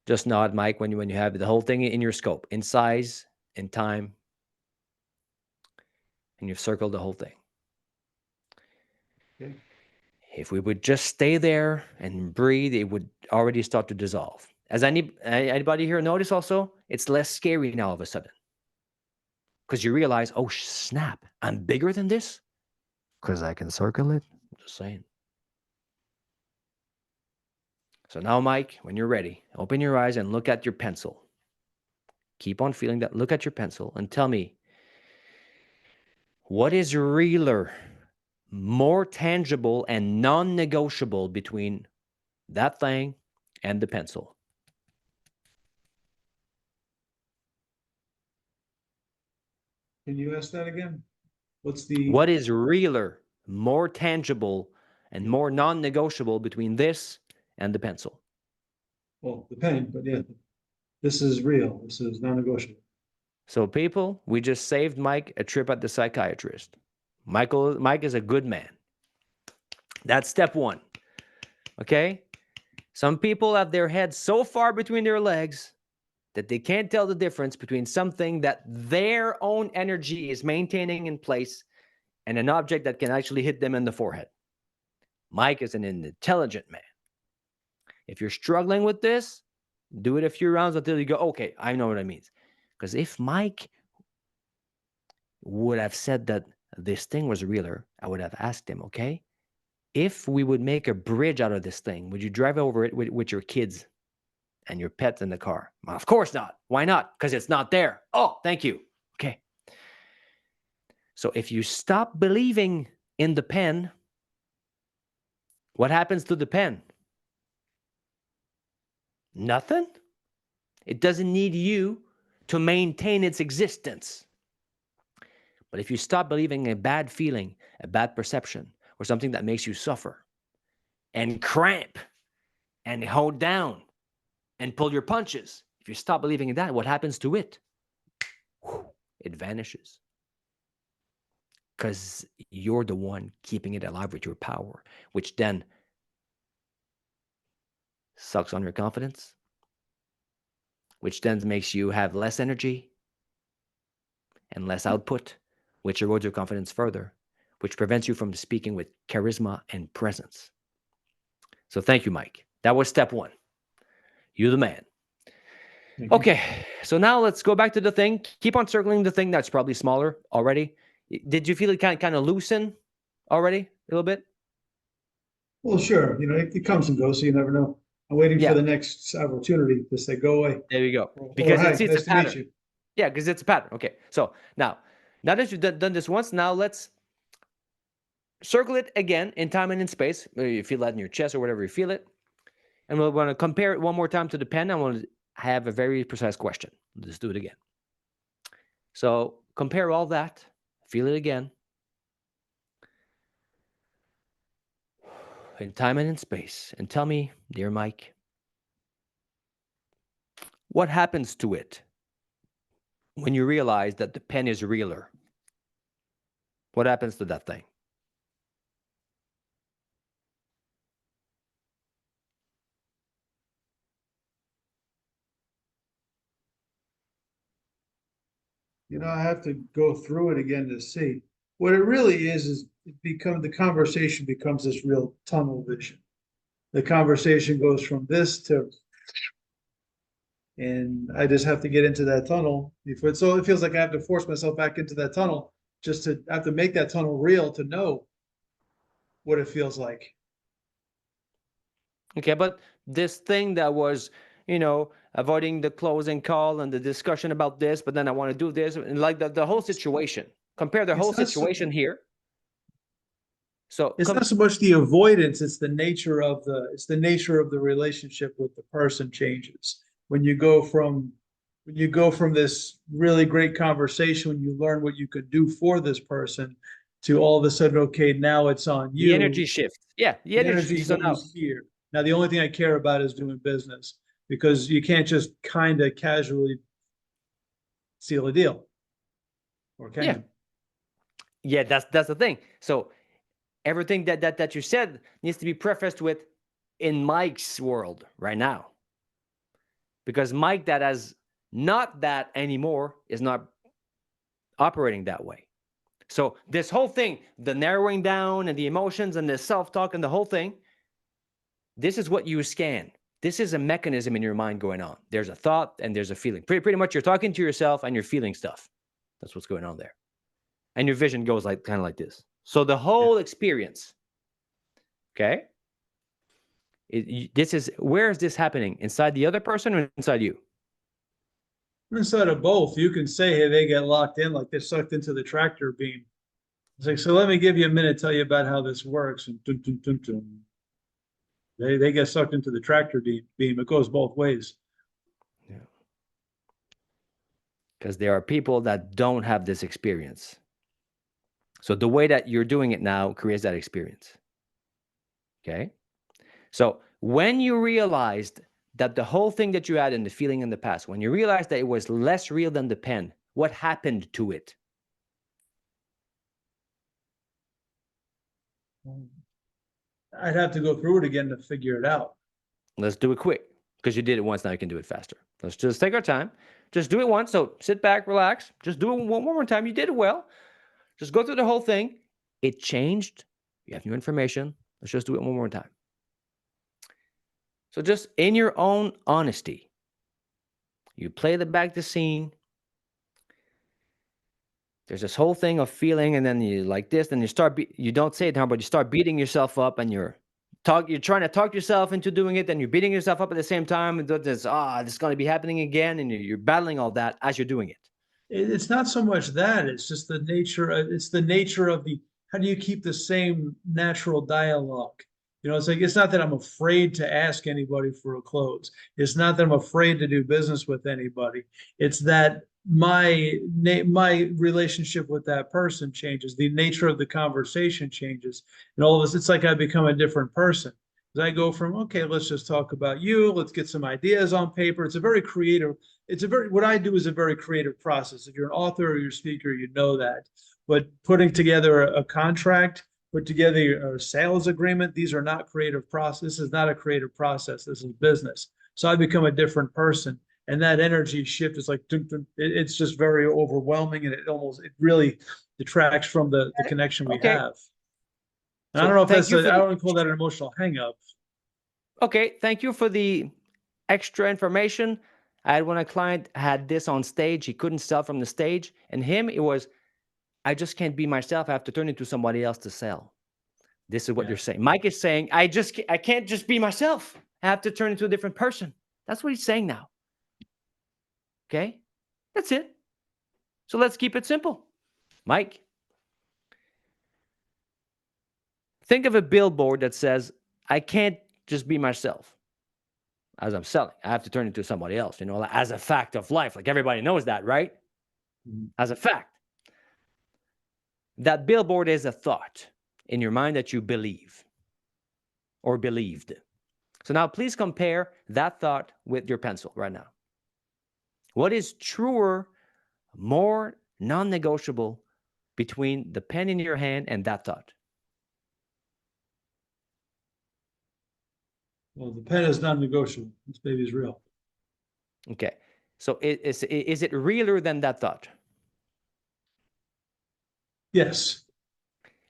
Just nod, Mike, when you have the whole thing in your scope, in size, in time, and you've circled the whole thing. Okay. If we would just stay there and breathe, it would already start to dissolve. As anybody here notice also, it's less scary now all of a sudden. Because you realize, oh, snap, I'm bigger than this? Because I can circle it? I'm just saying. So now, Mike, when you're ready, open your eyes and look at your pencil. Keep on feeling that. Look at your pencil and tell me, what is realer, more tangible and non-negotiable between that thing and the pencil? Can you ask that again? What is realer, more tangible, and more non-negotiable between this and the pencil? Well, the pen, but yeah, this is real. This is non-negotiable. So people, we just saved Mike a trip at the psychiatrist. Mike is a good man. That's step one. Okay? Some people have their heads so far between their legs that they can't tell the difference between something that their own energy is maintaining in place and an object that can actually hit them in the forehead. Mike is an intelligent man. If you're struggling with this, do it a few rounds until you go, okay, I know what it means. Because if Mike would have said that this thing was realer, I would have asked him, okay, if we would make a bridge out of this thing, would you drive over it with your kids and your pets in the car? Well, of course not. Why not? Because it's not there. Oh, thank you. Okay. So if you stop believing in the pen, what happens to the pen? Nothing. It doesn't need you to maintain its existence. But if you stop believing a bad feeling, a bad perception, or something that makes you suffer and cramp and hold down and pull your punches, if you stop believing in that, what happens to it? It vanishes. because you're the one keeping it alive with your power, which then sucks on your confidence, which then makes you have less energy and less output, which erodes your confidence further, which prevents you from speaking with charisma and presence. So thank you, Mike. That was step one. You're the man. Thank you. Okay, so now let's go back to the thing. Keep on circling the thing that's probably smaller already. Did you feel it kind of loosen already a little bit? Well, sure. You know, it comes and goes, so you never know. I'm waiting Yeah. for the next opportunity to say, go away. There you go. Or, Because hi, it's a nice to meet pattern. you. Yeah, because it's a pattern. Okay, so now that you've done this once, now let's circle it again in time and in space. Maybe you feel that in your chest or whatever you feel it. And we'll want to compare it one more time to the pen. I want to have a very precise question. Let's do it again. So compare all that. Feel it again. In time and in space. And tell me, dear Mike, what happens to it when you realize that the pen is realer? What happens to that thing? You know, I have to go through it again to see. What it really is the conversation becomes this real tunnel vision. The conversation goes from this to, and I just have to get into that tunnel. So it feels like I have to force myself back into that tunnel just to have to make that tunnel real to know what it feels like. Okay, but this thing that was, avoiding the closing call and the discussion about this, but then I want to do this, and like the whole situation. Compare the It's whole not so- situation here. So It's not so much the avoidance, it's the nature of the relationship with the person changes. When you go from this really great conversation, when you learn what you could do for this person, to all of a sudden, okay, now it's on you. the energy shift. Yeah, the energy. So now, goes here. Now, the only thing I care about is doing business, because you can't just kind of casually seal a deal. Or can Yeah. you? Yeah, that's the thing. So everything that you said needs to be prefaced with in Mike's world right now. Because Mike that has not that anymore is not operating that way. So this whole thing, the narrowing down and the emotions and the self-talk and the whole thing, this is what you scan. This is a mechanism in your mind going on. There's a thought and there's a feeling. Pretty much you're talking to yourself and you're feeling stuff. That's what's going on there. And your vision goes like kind of like this. So the whole experience, okay? Where is this happening? Inside the other person or inside you? Inside of both, you can say, hey, they get locked in like they're sucked into the tractor beam. It's like, so let me give you a minute, tell you about how this works. And dun, dun, dun, dun. They get sucked into the tractor beam. It goes both ways. Yeah. Because there are people that don't have this experience. So the way that you're doing it now creates that experience. Okay? So when you realized that the whole thing that you had in the feeling in the past, when you realized that it was less real than the pen, what happened to it? I'd have to go through it again to figure it out. Let's do it quick because you did it once. Now you can do it faster. Let's just take our time. Just do it once. So sit back, relax. Just do it one more time. You did it well. Just go through the whole thing. It changed. You have new information. Let's just do it one more time. So just in your own honesty, you play back the scene. There's this whole thing of feeling, and then you like this, then you don't say it now, but you start beating yourself up, and you're trying to talk yourself into doing it, and you're beating yourself up at the same time, and this is going to be happening again, and you're battling all that as you're doing it. It's not so much that, it's just the nature. It's the nature of how do you keep the same natural dialogue? It's like, it's not that I'm afraid to ask anybody for a close. It's not that I'm afraid to do business with anybody. It's that my relationship with that person changes. The nature of the conversation changes. And all of this, it's like I become a different person. As I go from, okay, let's just talk about you. Let's get some ideas on paper. It's a very creative, what I do is a very creative process. If you're an author or you're a speaker, you know that. but putting together a contract, put together a sales agreement, these are not creative process. This is not a creative process. This is business. So I become a different person. And that energy shift is like, it's just very overwhelming. And it really detracts from the connection we Okay. have. And So I don't know if thank that's, you for I the- don't call that an emotional hang up. Okay, thank you for the extra information. I had one client had this on stage. He couldn't sell from the stage. And him, it was, I just can't be myself. I have to turn into somebody else to sell. This is what you're saying. Mike is saying, I can't just be myself. I have to turn into a different person. That's what he's saying now. Okay? That's it. So let's keep it simple. Mike, think of a billboard that says, I can't just be myself as I'm selling. I have to turn into somebody else, as a fact of life. Like everybody knows that, right? As a fact. That billboard is a thought in your mind that you believe or believed. So now please compare that thought with your pencil right now. What is truer, more non-negotiable between the pen in your hand and that thought? Well, the pen is non-negotiable. This baby's real. Okay. So is it realer than that thought? Yes.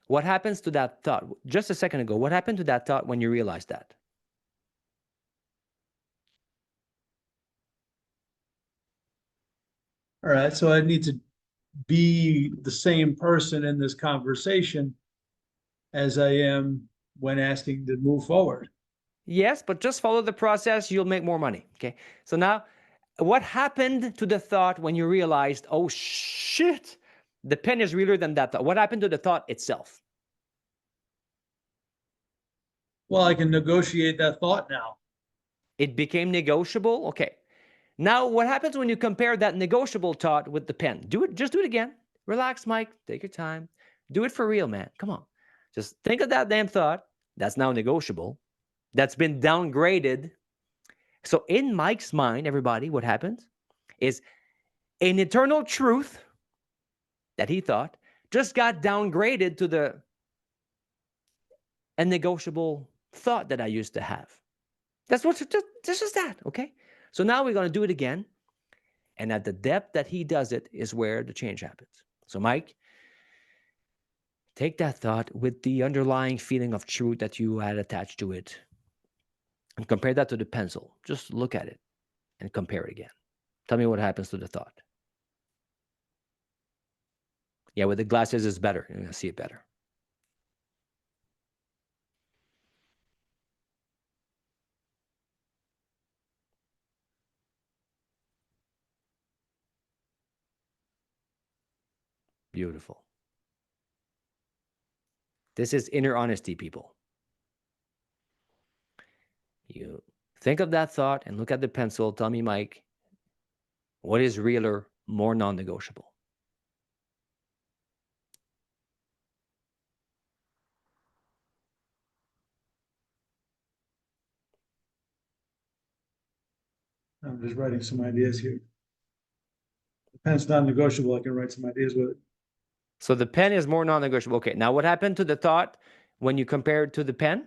What happens to that thought? Just a second ago, what happened to that thought when you realized that? All right. So I need to be the same person in this conversation as I am when asking to move forward. Yes, but just follow the process. You'll make more money. Okay. So now, what happened to the thought when you realized, oh shit, the pen is realer than that thought? What happened to the thought itself? Well, I can negotiate that thought now. It became negotiable. Okay. Now, what happens when you compare that negotiable thought with the pen? Do it. Just do it again. Relax, Mike. Take your time. Do it for real, man. Come on. Just think of that damn thought. That's now negotiable. That's been downgraded. So in Mike's mind, everybody, what happens is an eternal truth that he thought just got downgraded to a negotiable thought that I used to have. That's just that, okay? So now we're going to do it again. And at the depth that he does it is where the change happens. So Mike, take that thought with the underlying feeling of truth that you had attached to it and compare that to the pencil. Just look at it and compare it again. Tell me what happens to the thought. Yeah, with the glasses it's better. You're going to see it better. Beautiful. This is inner honesty, people. You think of that thought and look at the pencil. Tell me, Mike, what is realer, more non-negotiable? I'm just writing some ideas here. The pen's non-negotiable. I can write some ideas with it. So the pen is more non-negotiable. Okay, now what happened to the thought when you compare it to the pen?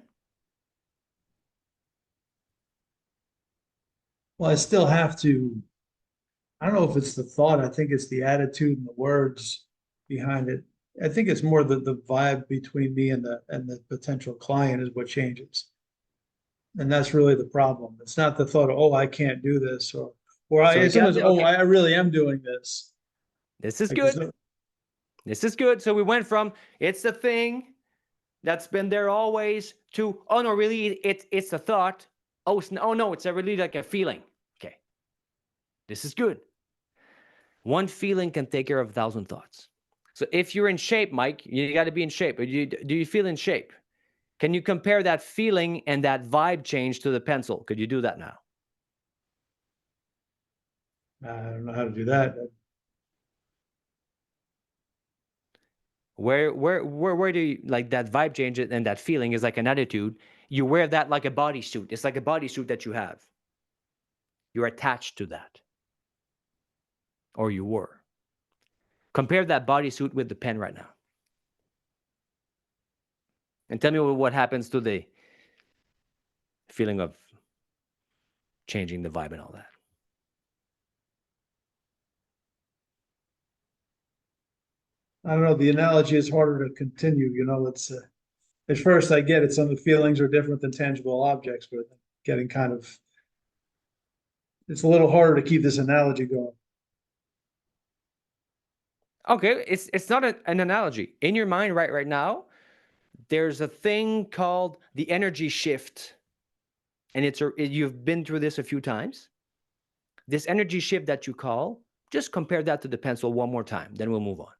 Well, I still have to, I don't know if it's the thought. I think it's the attitude and the words behind it. I think it's more the vibe between me and the potential client is what changes. And that's really the problem. It's not the thought of, oh, I can't do this, or So we sometimes, got oh, okay. I really am doing this. This is Like, there's good. no- This is good. So we went from it's the thing that's been there always to, oh no, really, it's a thought. Oh, no, it's really like a feeling. Okay. This is good. One feeling can take care of 1,000 thoughts. So if you're in shape, Mike, you got to be in shape. Do you feel in shape? Can you compare that feeling and that vibe change to the pencil? Could you do that now? I don't know how to do that. Where do you like that vibe change and that feeling is like an attitude? You wear that like a bodysuit. It's like a bodysuit that you have. You're attached to that. Or you were. Compare that bodysuit with the pen right now. And tell me what happens to the feeling of changing the vibe and all that. I don't know, the analogy is harder to continue, it's, at first I get it, some of the feelings are different than tangible objects, but getting kind of, it's a little harder to keep this analogy going. Okay, it's not an analogy. In your mind right now, there's a thing called the energy shift. And you've been through this a few times. This energy shift that you call, just compare that to the pencil one more time, then we'll move on.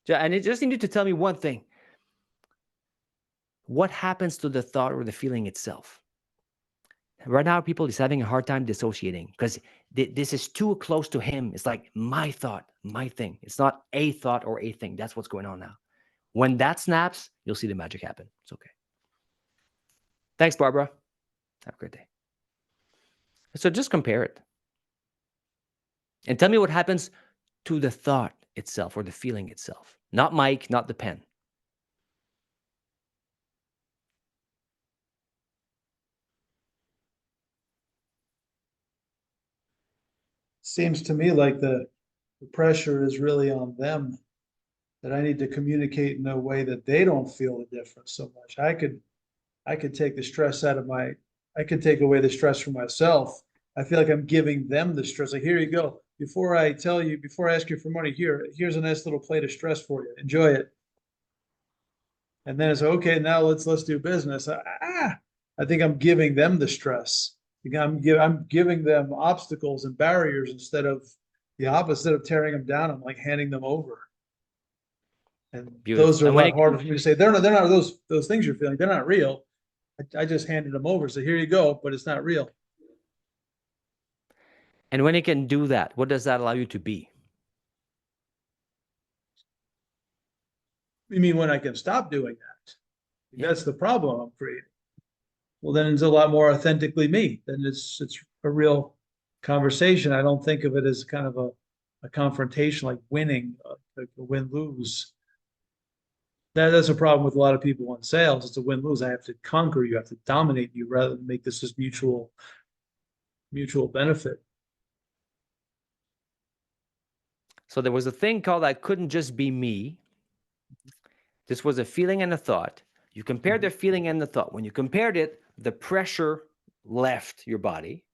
And it just need to tell me one thing. What happens to the thought or the feeling itself? Right now, people is having a hard time dissociating because this is too close to him. It's like my thought, my thing. It's not a thought or a thing. That's what's going on now. When that snaps, you'll see the magic happen. It's okay. Thanks, Barbara. Have a great day. So just compare it. And tell me what happens to the thought itself or the feeling itself. Not Mike, not the pen. Seems to me like the pressure is really on them, that I need to communicate in a way that they don't feel the difference so much. I could take the stress out of I could take away the stress from myself. I feel like I'm giving them the stress. Like, here you go. Before I ask you for money, here's a nice little plate of stress for you. Enjoy it. And then it's okay. Now let's do business. I think I'm giving them the stress. I'm giving them obstacles and barriers instead of the opposite of tearing them down. I'm like handing them over. And Beautiful. those are And a lot harder for me to say. They're not those things you're feeling. They're not real. I just handed them over. So here you go, but it's not real. And when it can do that, what does that allow you to be? You mean when I can stop doing that? That's the problem I'm creating. Well, then it's a lot more authentically me. Then it's a real conversation. I don't think of it as kind of a confrontation, like winning, like a win-lose. That's a problem with a lot of people in sales. It's a win-lose. I have to conquer you, I have to dominate you rather than make this mutual benefit. So there was a thing called I couldn't just be me. This was a feeling and a thought. You compared the feeling and the thought. When you compared it, the pressure left your body.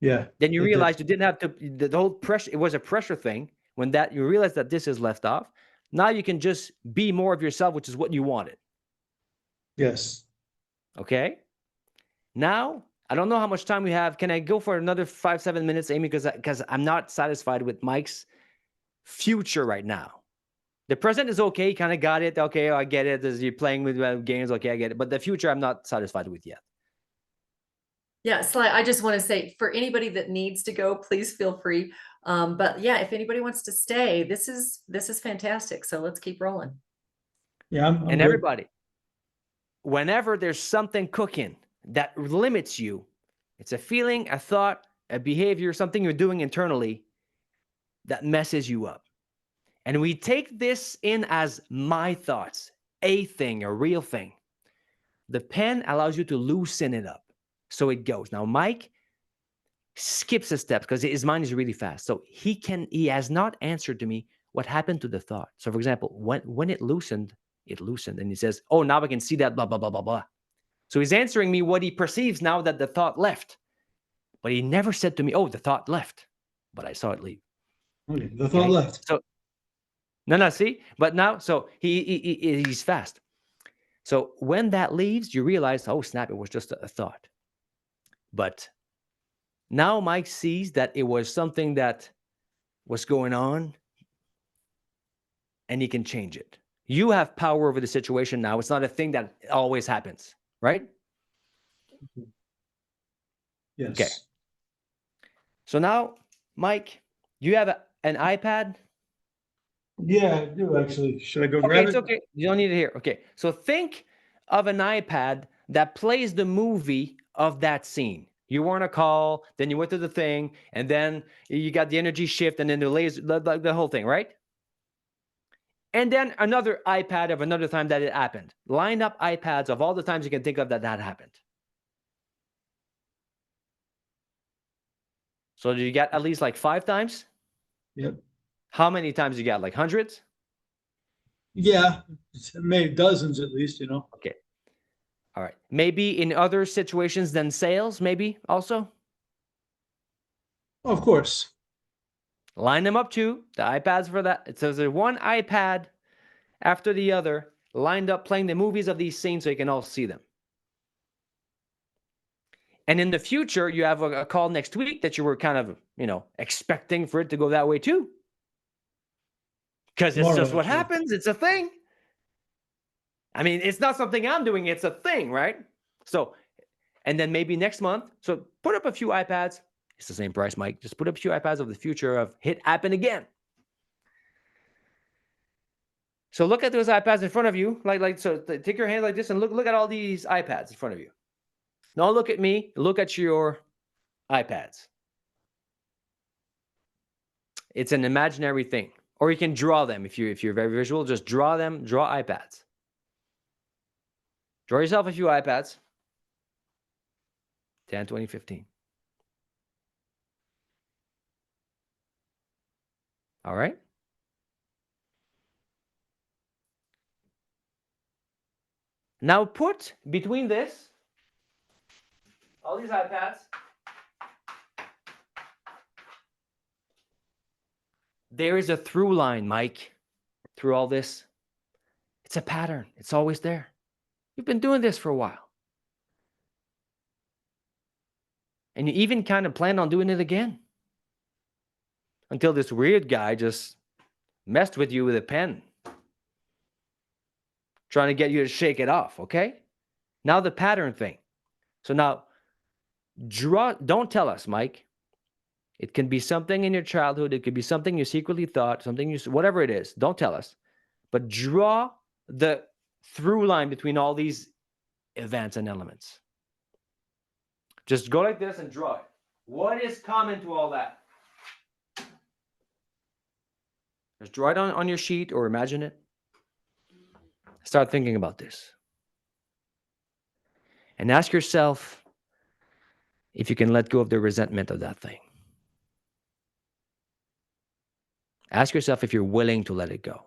Yeah. Then you realized you didn't have to, the whole pressure, it was a pressure thing. When that you realize that this is left off, now you can just be more of yourself, which is what you wanted. Yes. Okay. Now, I don't know how much time we have. Can I go for another 5-7 minutes, Amy? Because I'm not satisfied with Mike's future right now. The present is okay. Kind of got it. Okay, I get it. As you're playing with games, okay, I get it. But the future, I'm not satisfied with yet. Yeah, Sly, I just want to say for anybody that needs to go, please feel free. But yeah, if anybody wants to stay, this is fantastic. So let's keep rolling. Yeah, I'm And good. everybody, whenever there's something cooking that limits you, it's a feeling, a thought, a behavior, something you're doing internally that messes you up. And we take this in as my thoughts, a thing, a real thing. The pen allows you to loosen it up. So it goes. Now, Mike skips a step because his mind is really fast. So he has not answered to me what happened to the thought. So for example, when it loosened, and he says, oh, now I can see that, blah, blah, blah, blah, blah. So he's answering me what he perceives now that the thought left. But he never said to me, oh, the thought left. But I saw it leave. Okay, the thought left. So no, see? But now, so he's fast. So when that leaves, you realize, oh, snap, it was just a thought. But now Mike sees that it was something that was going on and he can change it. You have power over the situation now. It's not a thing that always happens, right? Yes. Okay. So now, Mike, you have an iPad? Yeah, I do actually. Should I go grab it? It's okay. You don't need it here. Okay. So think of an iPad that plays the movie of that scene. You were on a call, then you went to the thing, and then you got the energy shift, and then the laser, the whole thing, right? And then another iPad of another time that it happened. Line up iPads of all the times you can think of that happened. So did you get at least like 5 times? Yep. How many times you got? Like hundreds? Yeah, maybe dozens at least, you know. Okay. All right. Maybe in other situations than sales, maybe also? Of course. Line them up too. The iPads for that. It says there's one iPad after the other lined up playing the movies of these scenes so you can all see them. And in the future, you have a call next week that you were kind of, expecting for it to go that way too. Because it's More just of what it, yeah. happens. It's a thing. I mean, it's not something I'm doing. It's a thing, right? So, and then maybe next month. So put up a few iPads. It's the same price, Mike. Just put up a few iPads of the future of hit happen again. So look at those iPads in front of you. So take your hand like this and look at all these iPads in front of you. Now look at me. Look at your iPads. It's an imaginary thing. Or you can draw them if you're very visual. Just draw them. Draw iPads. Draw yourself a few iPads. 10, 20, 15. All right? Now put between this, all these iPads, there is a through line, Mike, through all this. It's a pattern. It's always there. You've been doing this for a while. And you even kind of plan on doing it again. Until this weird guy just messed with you with a pen. Trying to get you to shake it off, okay? Now the pattern thing. So now, don't tell us, Mike. It can be something in your childhood. It could be something you secretly thought, whatever it is. Don't tell us. But draw the through line between all these events and elements. Just go like this and draw it. What is common to all that? Just draw it on your sheet or imagine it. Start thinking about this. And ask yourself if you can let go of the resentment of that thing. Ask yourself if you're willing to let it go.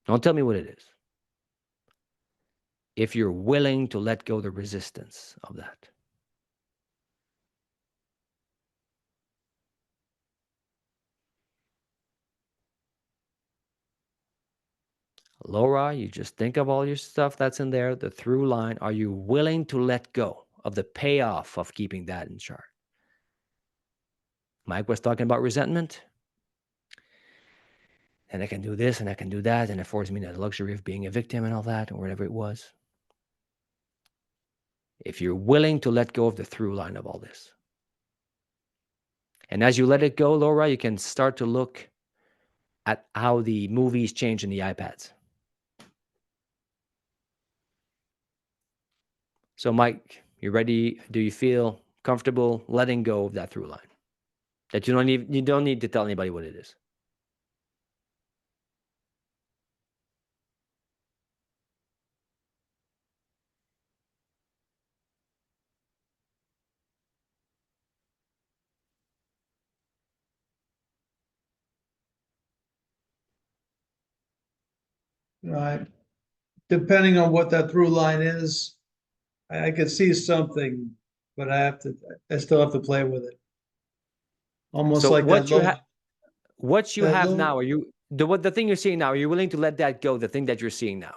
Don't tell me what it is. If you're willing to let go of the resistance of that. Laura, you just think of all your stuff that's in there, the through line. Are you willing to let go of the payoff of keeping that in chart? Mike was talking about resentment. And I can do this and I can do that. And it affords me the luxury of being a victim and all that, or whatever it was. If you're willing to let go of the through line of all this. And as you let it go, Laura, you can start to look at how the movies change in the iPads. So, Mike, you ready? Do you feel comfortable letting go of that through line? That you don't need to tell anybody what it is. Right. Depending on what that through line is, I could see something, but I still have to play with it. Almost So like what you that have low- now, are you the thing you're seeing now, are you willing to let that go, the thing that you're seeing now?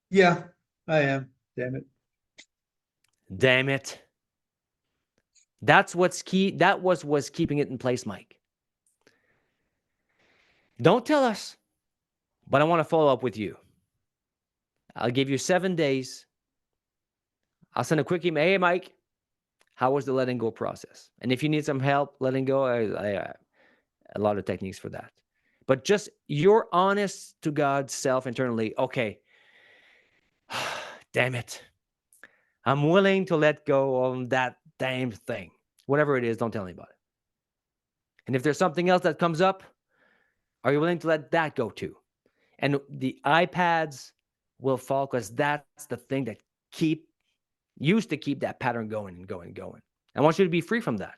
Yeah, I am. Damn it. Damn it. That's what's key. That was keeping it in place, Mike. Don't tell us, but I want to follow up with you. I'll give you 7 days. I'll send a quick email. Hey, Mike, how was the letting go process? And if you need some help letting go, I a lot of techniques for that. But just your honest to God self internally. Okay, damn it. I'm willing to let go of that damn thing. Whatever it is, don't tell anybody. And if there's something else that comes up, are you willing to let that go too? And the iPads will fall because that's the thing that used to keep that pattern going and going and going. I want you to be free from that.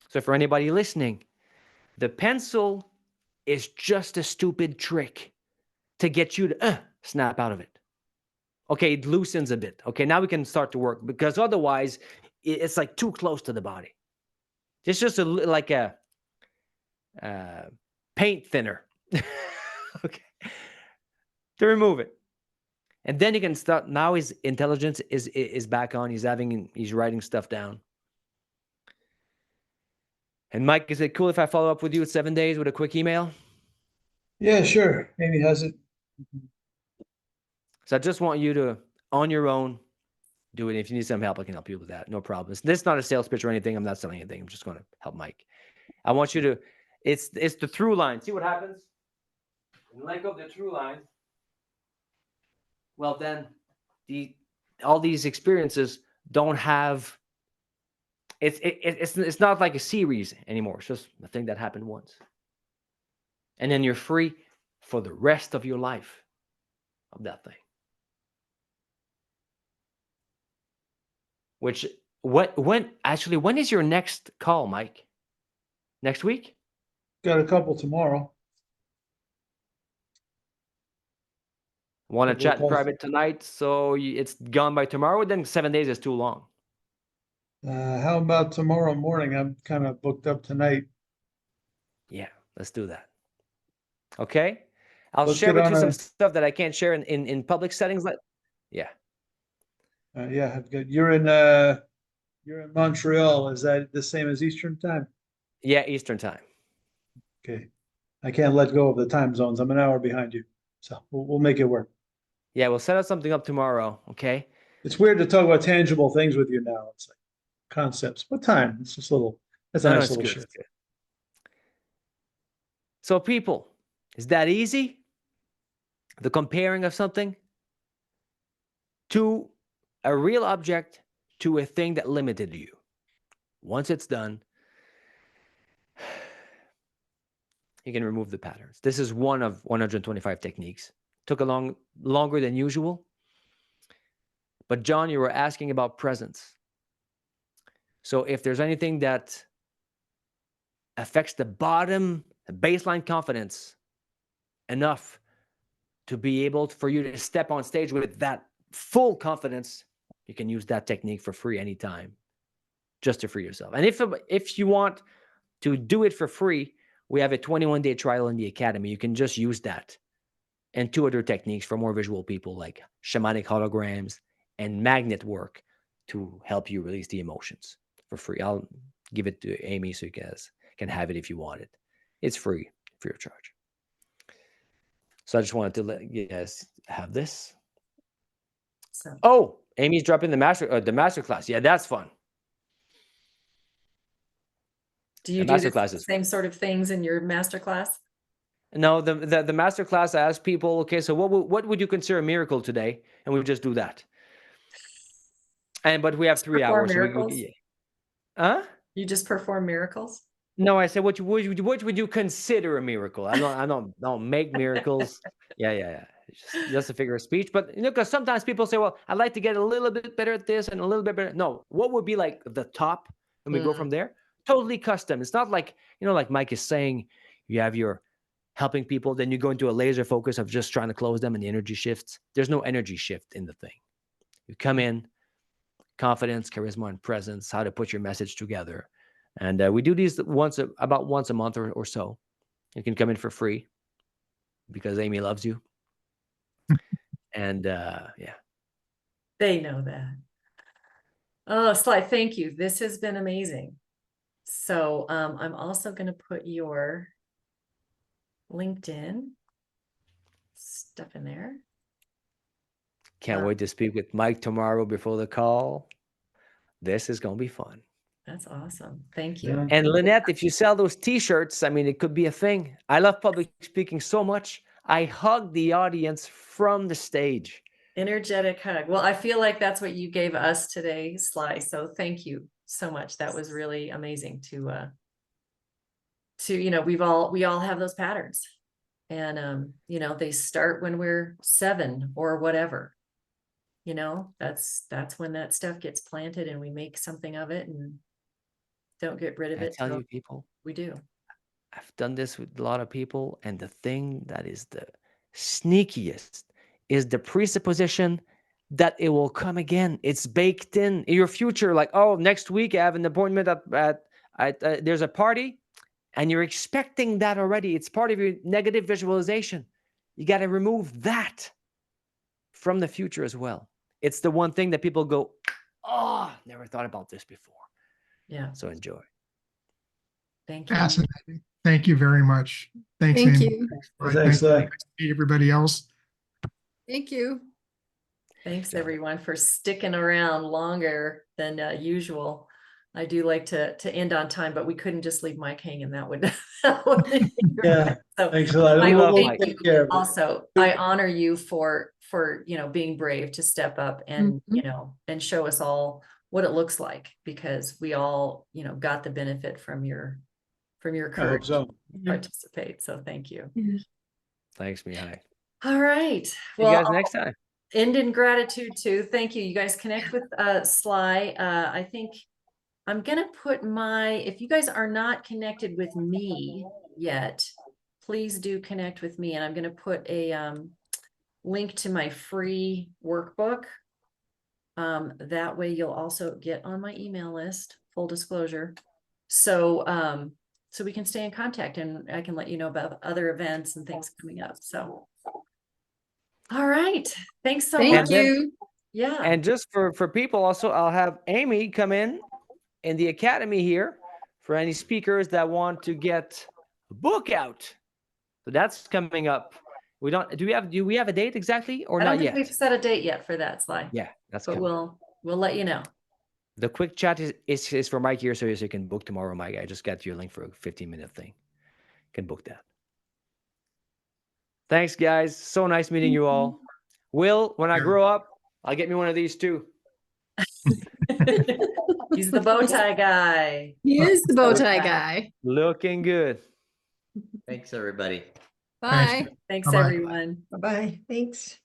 So for anybody listening, the pencil is just a stupid trick to get you to snap out of it. Okay, it loosens a bit. Okay, now we can start to work, because otherwise it's like too close to the body. It's just like a paint thinner. Okay, to remove it. And then you can start. Now his intelligence is back on. He's writing stuff down. And Mike, is it cool if I follow up with you in 7 days with a quick email? Yeah, sure. Amy has it. So I just want you to, on your own, do it. If you need some help, I can help you with that. No problem. This is not a sales pitch or anything. I'm not selling anything. I'm just going to help Mike. I want you to, it's the through line. See what happens? And let go of the through line. Well, then all these experiences don't have, it's not like a series anymore. It's just a thing that happened once. And then you're free for the rest of your life of that thing. When is your next call, Mike? Next week? Got a couple tomorrow. Want to Couple chat in calls. private tonight, so it's gone by tomorrow? Then 7 days is too long. How about tomorrow morning? I'm kind of booked up tonight. Yeah, let's do that. Okay? I'll Let's share get with you on some a- stuff that I can't share in public settings. Yeah. Yeah, I've got, you're in Montreal. Is that the same as Eastern time? Yeah, Eastern time. Okay. I can't let go of the time zones. I'm an hour behind you. So we'll make it work. Yeah, we'll set up something up tomorrow, okay? It's weird to talk about tangible things with you now. It's like concepts. What time? It's just that's a No, nice it's little good. shift. It's good. So people, is that easy? The comparing of something to a real object to a thing that limited you. Once it's done, you can remove the patterns. This is one of 125 techniques. Took longer than usual. But John, you were asking about presence. So if there's anything that affects the baseline confidence enough to be able for you to step on stage with that full confidence, you can use that technique for free anytime, just to free yourself. And if you want to do it for free, we have a 21-day trial in the academy. You can just use that and 2 other techniques for more visual people, like shamanic holograms and magnet work, to help you release the emotions for free. I'll give it to Amy so you guys can have it if you want it. It's free of charge. So I just wanted to let you guys have this. So Oh, Amy's dropping the master class. Yeah, that's fun. do you The do the masterclasses. same sort of things in your master class? No, the master class, I asked people, okay, so what would you consider a miracle today? And we just do that. But we have 3 Perform hours. miracles? Huh? You just perform miracles? No, I said, what would you consider a miracle? I don't make miracles. Yeah. It's just a figure of speech. But because sometimes people say, well, I'd like to get a little bit better at this and a little bit better. No, what would be like the top? And we go from there. Totally custom. It's not like, like Mike is saying, you have your helping people, then you go into a laser focus of just trying to close them and the energy shifts. There's no energy shift in the thing. You come in, confidence, charisma, and presence, how to put your message together. And we do these about once a month or so. You can come in for free because Amy loves you. And yeah. They know that. Oh, Sly, thank you. This has been amazing. So I'm also going to put your LinkedIn stuff in there. Can't wait to speak with Mike tomorrow before the call. This is going to be fun. That's awesome. Thank you. Yeah. And Lynette, if you sell those t-shirts, I mean, it could be a thing. I love public speaking so much. I hug the audience from the stage. Energetic hug. Well, I feel like that's what you gave us today, Sly. So thank you so much. That was really amazing to, we all have those patterns. And, they start when we're 7 or whatever. That's when that stuff gets planted and we make something of it and don't get rid of I it. tell till you, people, we do. I've done this with a lot of people, and the thing that is the sneakiest is the presupposition that it will come again. It's baked in your future. Like, oh, next week I have an appointment at there's a party, and you're expecting that already. It's part of your negative visualization. You got to remove that from the future as well. It's the one thing that people go, oh, never thought about this before. Yeah. So enjoy. Thank you. Fascinating. Thank you very much. Thanks, Thank Amy. you. Bye. Thanks, Thank you. Sly. Nice to meet everybody else. Thank you. Thanks Got it. everyone for sticking around longer than usual. I do like to end on time, but we couldn't just leave Mike hanging. That would, Yeah. So Thanks a lot. I love We'll Mike. take care of it. also, I honor you for being brave to step up and and show us all what it looks like, because we all got the benefit from your I hope courage so. to participate. So thank you. Thanks, Mihai. All right. See Well, you guys next time. end in gratitude too. Thank you. You guys connect with Sly. I think I'm gonna put if you guys are not connected with me yet, please do connect with me. And I'm gonna put a link to my free workbook. That way you'll also get on my email list, full disclosure. So so we can stay in contact and I can let you know about other events and things coming up. So all right. Thanks so Thank much. you. Yeah. And just for people also, I'll have Amy come in the academy here for any speakers that want to get a book out. So that's coming up. Do we have a date exactly or I don't not think yet? we've set a date yet for that, Sly. Yeah, that's But coming. we'll let you know. The quick chat is for Mike here, so you can book tomorrow, Mike. I just got your link for a 15-minute thing. Can book that. Thanks, guys. So nice meeting you all. Will, when I grow up, I'll get me one of these too. He's the bow tie guy. He is the bow tie guy. Looking good. Thanks, everybody. Bye. Thanks, Bye-bye. everyone. Bye-bye. Thanks.